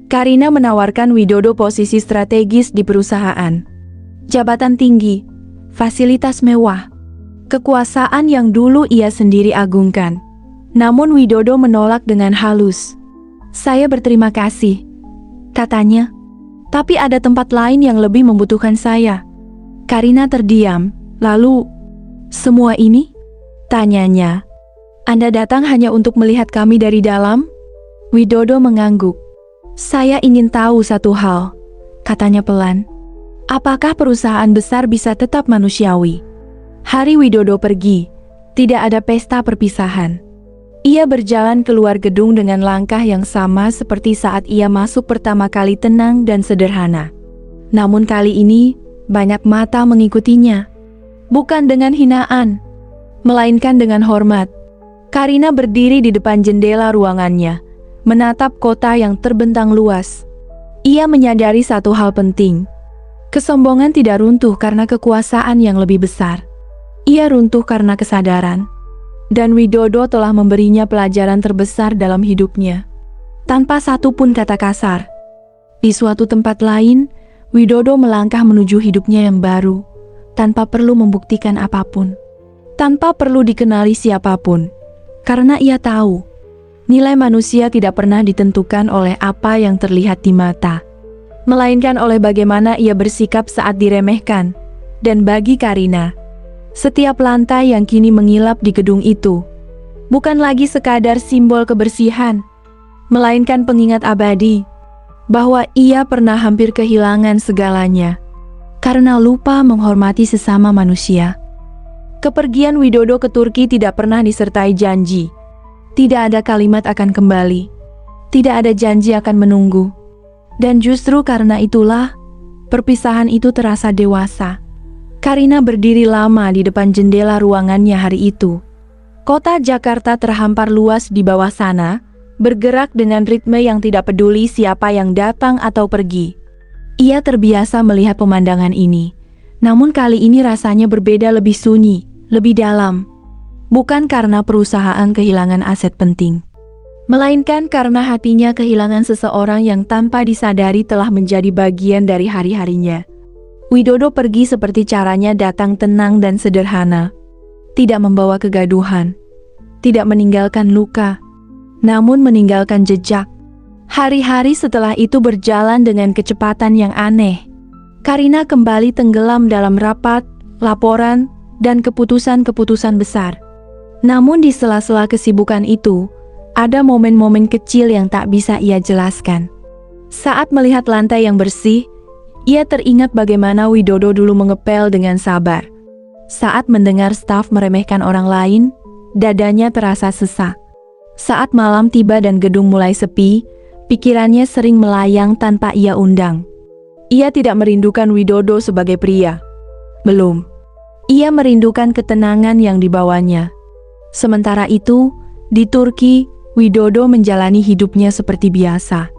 B: Karina menawarkan Widodo posisi strategis di perusahaan. Jabatan tinggi, fasilitas mewah, kekuasaan yang dulu ia sendiri agungkan. Namun Widodo menolak dengan halus. Saya berterima kasih, katanya. Tapi ada tempat lain yang lebih membutuhkan saya. Karina terdiam, lalu, semua ini? Tanyanya. Anda datang hanya untuk melihat kami dari dalam? Widodo mengangguk. Saya ingin tahu satu hal, katanya pelan. Apakah perusahaan besar bisa tetap manusiawi? Hari Widodo pergi, tidak ada pesta perpisahan. Ia berjalan keluar gedung dengan langkah yang sama seperti saat ia masuk pertama kali, tenang dan sederhana. Namun kali ini, banyak mata mengikutinya. Bukan dengan hinaan, melainkan dengan hormat. Karina berdiri di depan jendela ruangannya, menatap kota yang terbentang luas. Ia menyadari satu hal penting. Kesombongan tidak runtuh karena kekuasaan yang lebih besar. Ia runtuh karena kesadaran. Dan Widodo telah memberinya pelajaran terbesar dalam hidupnya. Tanpa satu pun kata kasar. Di suatu tempat lain, Widodo melangkah menuju hidupnya yang baru, tanpa perlu membuktikan apapun. Tanpa perlu dikenali siapapun. Karena ia tahu, nilai manusia tidak pernah ditentukan oleh apa yang terlihat di mata, melainkan oleh bagaimana ia bersikap saat diremehkan. Dan bagi Karina, setiap lantai yang kini mengilap di gedung itu bukan lagi sekadar simbol kebersihan, melainkan pengingat abadi bahwa ia pernah hampir kehilangan segalanya karena lupa menghormati sesama manusia. Kepergian Widodo ke Turki tidak pernah disertai janji. Tidak ada kalimat akan kembali. Tidak ada janji akan menunggu. Dan justru karena itulah, perpisahan itu terasa dewasa. Karina berdiri lama di depan jendela ruangannya hari itu. Kota Jakarta terhampar luas di bawah sana, bergerak dengan ritme yang tidak peduli siapa yang datang atau pergi. Ia terbiasa melihat pemandangan ini, namun kali ini rasanya berbeda, lebih sunyi, lebih dalam. Bukan karena perusahaan kehilangan aset penting, melainkan karena hatinya kehilangan seseorang yang tanpa disadari telah menjadi bagian dari hari-harinya. Widodo pergi seperti caranya, datang tenang dan sederhana. Tidak membawa kegaduhan, tidak meninggalkan luka, namun meninggalkan jejak. Hari-hari setelah itu berjalan dengan kecepatan yang aneh. Karina kembali tenggelam dalam rapat, laporan, dan keputusan-keputusan besar. Namun di sela-sela kesibukan itu, ada momen-momen kecil yang tak bisa ia jelaskan. Saat melihat lantai yang bersih, ia teringat bagaimana Widodo dulu mengepel dengan sabar. Saat mendengar staf meremehkan orang lain, dadanya terasa sesak. Saat malam tiba dan gedung mulai sepi, pikirannya sering melayang tanpa ia undang. Ia tidak merindukan Widodo sebagai pria. Belum. Ia merindukan ketenangan yang dibawanya. Sementara itu, di Turki, Widodo menjalani hidupnya seperti biasa.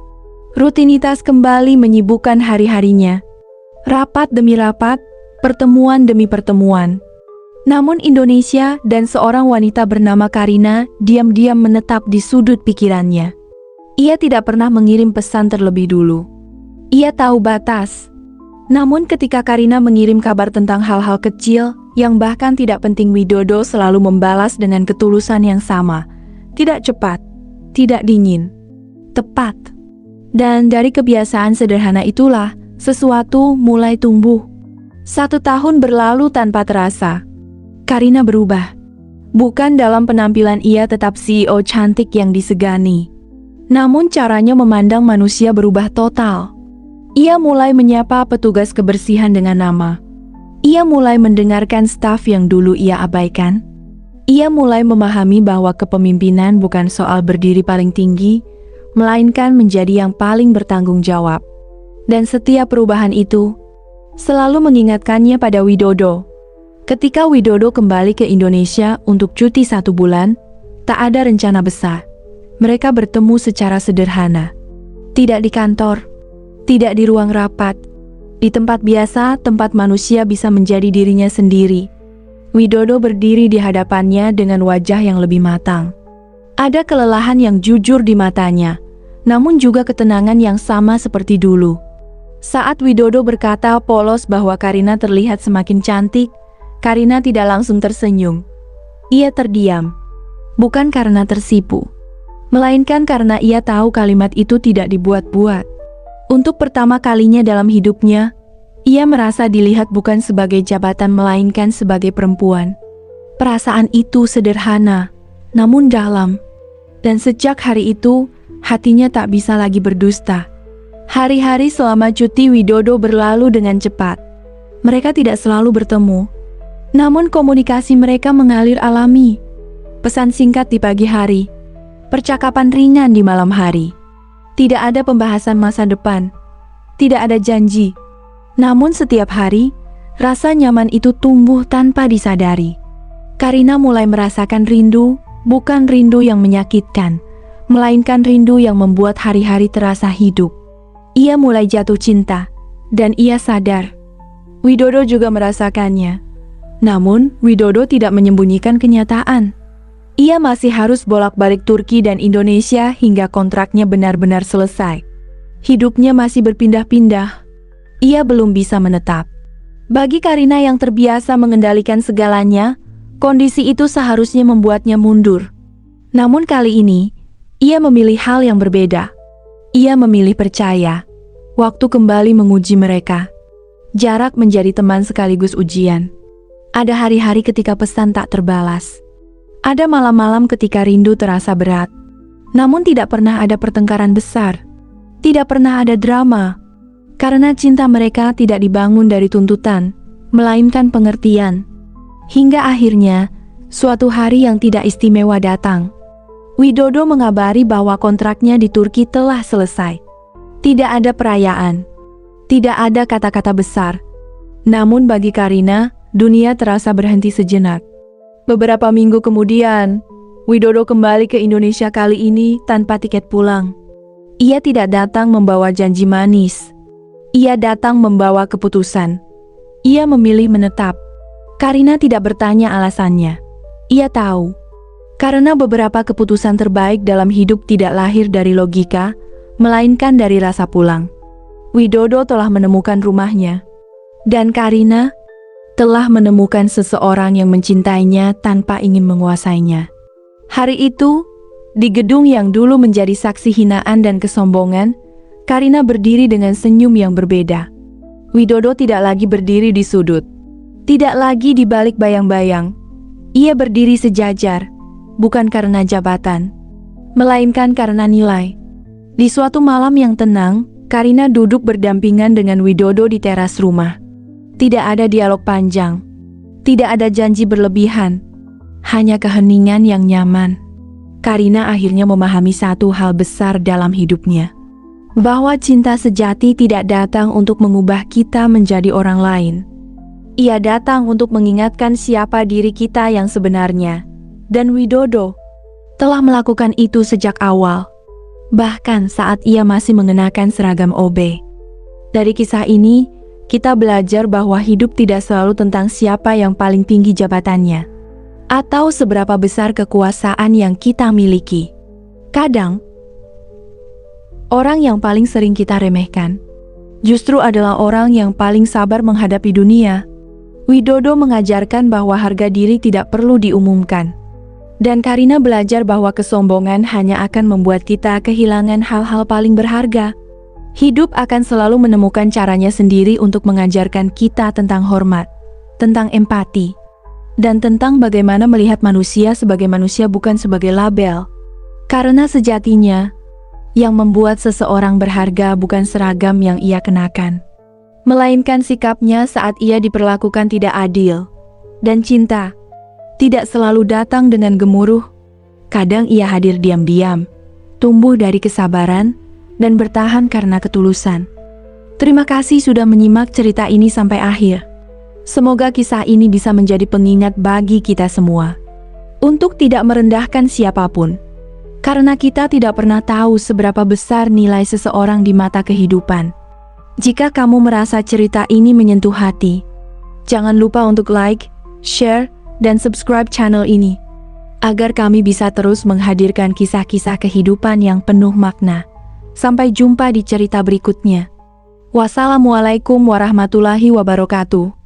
B: Rutinitas kembali menyibukkan hari-harinya. Rapat demi rapat, pertemuan demi pertemuan. Namun Indonesia dan seorang wanita bernama Karina diam-diam menetap di sudut pikirannya. Ia tidak pernah mengirim pesan terlebih dulu. Ia tahu batas. Namun ketika Karina mengirim kabar tentang hal-hal kecil yang bahkan tidak penting, Widodo selalu membalas dengan ketulusan yang sama. Tidak cepat, tidak dingin, tepat. Dan dari kebiasaan sederhana itulah, sesuatu mulai tumbuh. 1 tahun berlalu tanpa terasa. Karina berubah. Bukan dalam penampilan ia tetap CEO cantik yang disegani. Namun caranya memandang manusia berubah total. Ia mulai menyapa petugas kebersihan dengan nama. Ia mulai mendengarkan staf yang dulu ia abaikan. Ia mulai memahami bahwa kepemimpinan bukan soal berdiri paling tinggi, melainkan menjadi yang paling bertanggung jawab. Dan setiap perubahan itu selalu mengingatkannya pada Widodo. Ketika Widodo kembali ke Indonesia untuk cuti 1 bulan, tak ada rencana besar. Mereka bertemu secara sederhana. Tidak di kantor, tidak di ruang rapat. Di tempat biasa, tempat manusia bisa menjadi dirinya sendiri. Widodo berdiri di hadapannya dengan wajah yang lebih matang. Ada kelelahan yang jujur di matanya, namun juga ketenangan yang sama seperti dulu. Saat Widodo berkata polos bahwa Karina terlihat semakin cantik, Karina tidak langsung tersenyum. Ia terdiam, bukan karena tersipu, melainkan karena ia tahu kalimat itu tidak dibuat-buat. Untuk pertama kalinya dalam hidupnya, ia merasa dilihat bukan sebagai jabatan melainkan sebagai perempuan. Perasaan itu sederhana, namun dalam. Dan sejak hari itu, hatinya tak bisa lagi berdusta. Hari-hari selama cuti Widodo berlalu dengan cepat. Mereka tidak selalu bertemu, namun komunikasi mereka mengalir alami. Pesan singkat di pagi hari, percakapan ringan di malam hari. Tidak ada pembahasan masa depan, tidak ada janji. Namun setiap hari, rasa nyaman itu tumbuh tanpa disadari. Karina mulai merasakan rindu, bukan rindu yang menyakitkan, melainkan rindu yang membuat hari-hari terasa hidup. Ia mulai jatuh cinta, dan ia sadar. Widodo juga merasakannya. Namun, Widodo tidak menyembunyikan kenyataan. Ia masih harus bolak-balik Turki dan Indonesia hingga kontraknya benar-benar selesai. Hidupnya masih berpindah-pindah. Ia belum bisa menetap. Bagi Karina yang terbiasa mengendalikan segalanya, kondisi itu seharusnya membuatnya mundur. Namun kali ini, ia memilih hal yang berbeda. Ia memilih percaya. Waktu kembali menguji mereka. Jarak menjadi teman sekaligus ujian. Ada hari-hari ketika pesan tak terbalas. Ada malam-malam ketika rindu terasa berat. Namun tidak pernah ada pertengkaran besar. Tidak pernah ada drama. Karena cinta mereka tidak dibangun dari tuntutan, melainkan pengertian. Hingga akhirnya, suatu hari yang tidak istimewa datang. Widodo mengabari bahwa kontraknya di Turki telah selesai. Tidak ada perayaan. Tidak ada kata-kata besar. Namun bagi Karina, dunia terasa berhenti sejenak. Beberapa minggu kemudian, Widodo kembali ke Indonesia kali ini tanpa tiket pulang. Ia tidak datang membawa janji manis. Ia datang membawa keputusan. Ia memilih menetap. Karina tidak bertanya alasannya. Ia tahu. Karena beberapa keputusan terbaik dalam hidup tidak lahir dari logika, melainkan dari rasa pulang. Widodo telah menemukan rumahnya. Dan Karina telah menemukan seseorang yang mencintainya tanpa ingin menguasainya. Hari itu, di gedung yang dulu menjadi saksi hinaan dan kesombongan, Karina berdiri dengan senyum yang berbeda. Widodo tidak lagi berdiri di sudut. Tidak lagi di balik bayang-bayang. Ia berdiri sejajar, bukan karena jabatan, melainkan karena nilai. Di suatu malam yang tenang, Karina duduk berdampingan dengan Widodo di teras rumah. Tidak ada dialog panjang. Tidak ada janji berlebihan. Hanya keheningan yang nyaman. Karina akhirnya memahami satu hal besar dalam hidupnya. Bahwa cinta sejati tidak datang untuk mengubah kita menjadi orang lain. Ia datang untuk mengingatkan siapa diri kita yang sebenarnya. Dan Widodo telah melakukan itu sejak awal. Bahkan saat ia masih mengenakan seragam OB. Dari kisah ini, kita belajar bahwa hidup tidak selalu tentang siapa yang paling tinggi jabatannya, atau seberapa besar kekuasaan yang kita miliki. Kadang, orang yang paling sering kita remehkan, justru adalah orang yang paling sabar menghadapi dunia. Widodo mengajarkan bahwa harga diri tidak perlu diumumkan. Dan Karina belajar bahwa kesombongan hanya akan membuat kita kehilangan hal-hal paling berharga. Hidup akan selalu menemukan caranya sendiri untuk mengajarkan kita tentang hormat, tentang empati, dan tentang bagaimana melihat manusia sebagai manusia bukan sebagai label. Karena sejatinya, yang membuat seseorang berharga bukan seragam yang ia kenakan, melainkan sikapnya saat ia diperlakukan tidak adil. Dan cinta tidak selalu datang dengan gemuruh. Kadang ia hadir diam-diam, tumbuh dari kesabaran, dan bertahan karena ketulusan. Terima kasih sudah menyimak cerita ini sampai akhir. Semoga kisah ini bisa menjadi pengingat bagi kita semua. Untuk tidak merendahkan siapapun. Karena kita tidak pernah tahu seberapa besar nilai seseorang di mata kehidupan. Jika kamu merasa cerita ini menyentuh hati, jangan lupa untuk like, share, dan subscribe channel ini. Agar kami bisa terus menghadirkan kisah-kisah kehidupan yang penuh makna. Sampai jumpa di cerita berikutnya. Wassalamualaikum warahmatullahi wabarakatuh.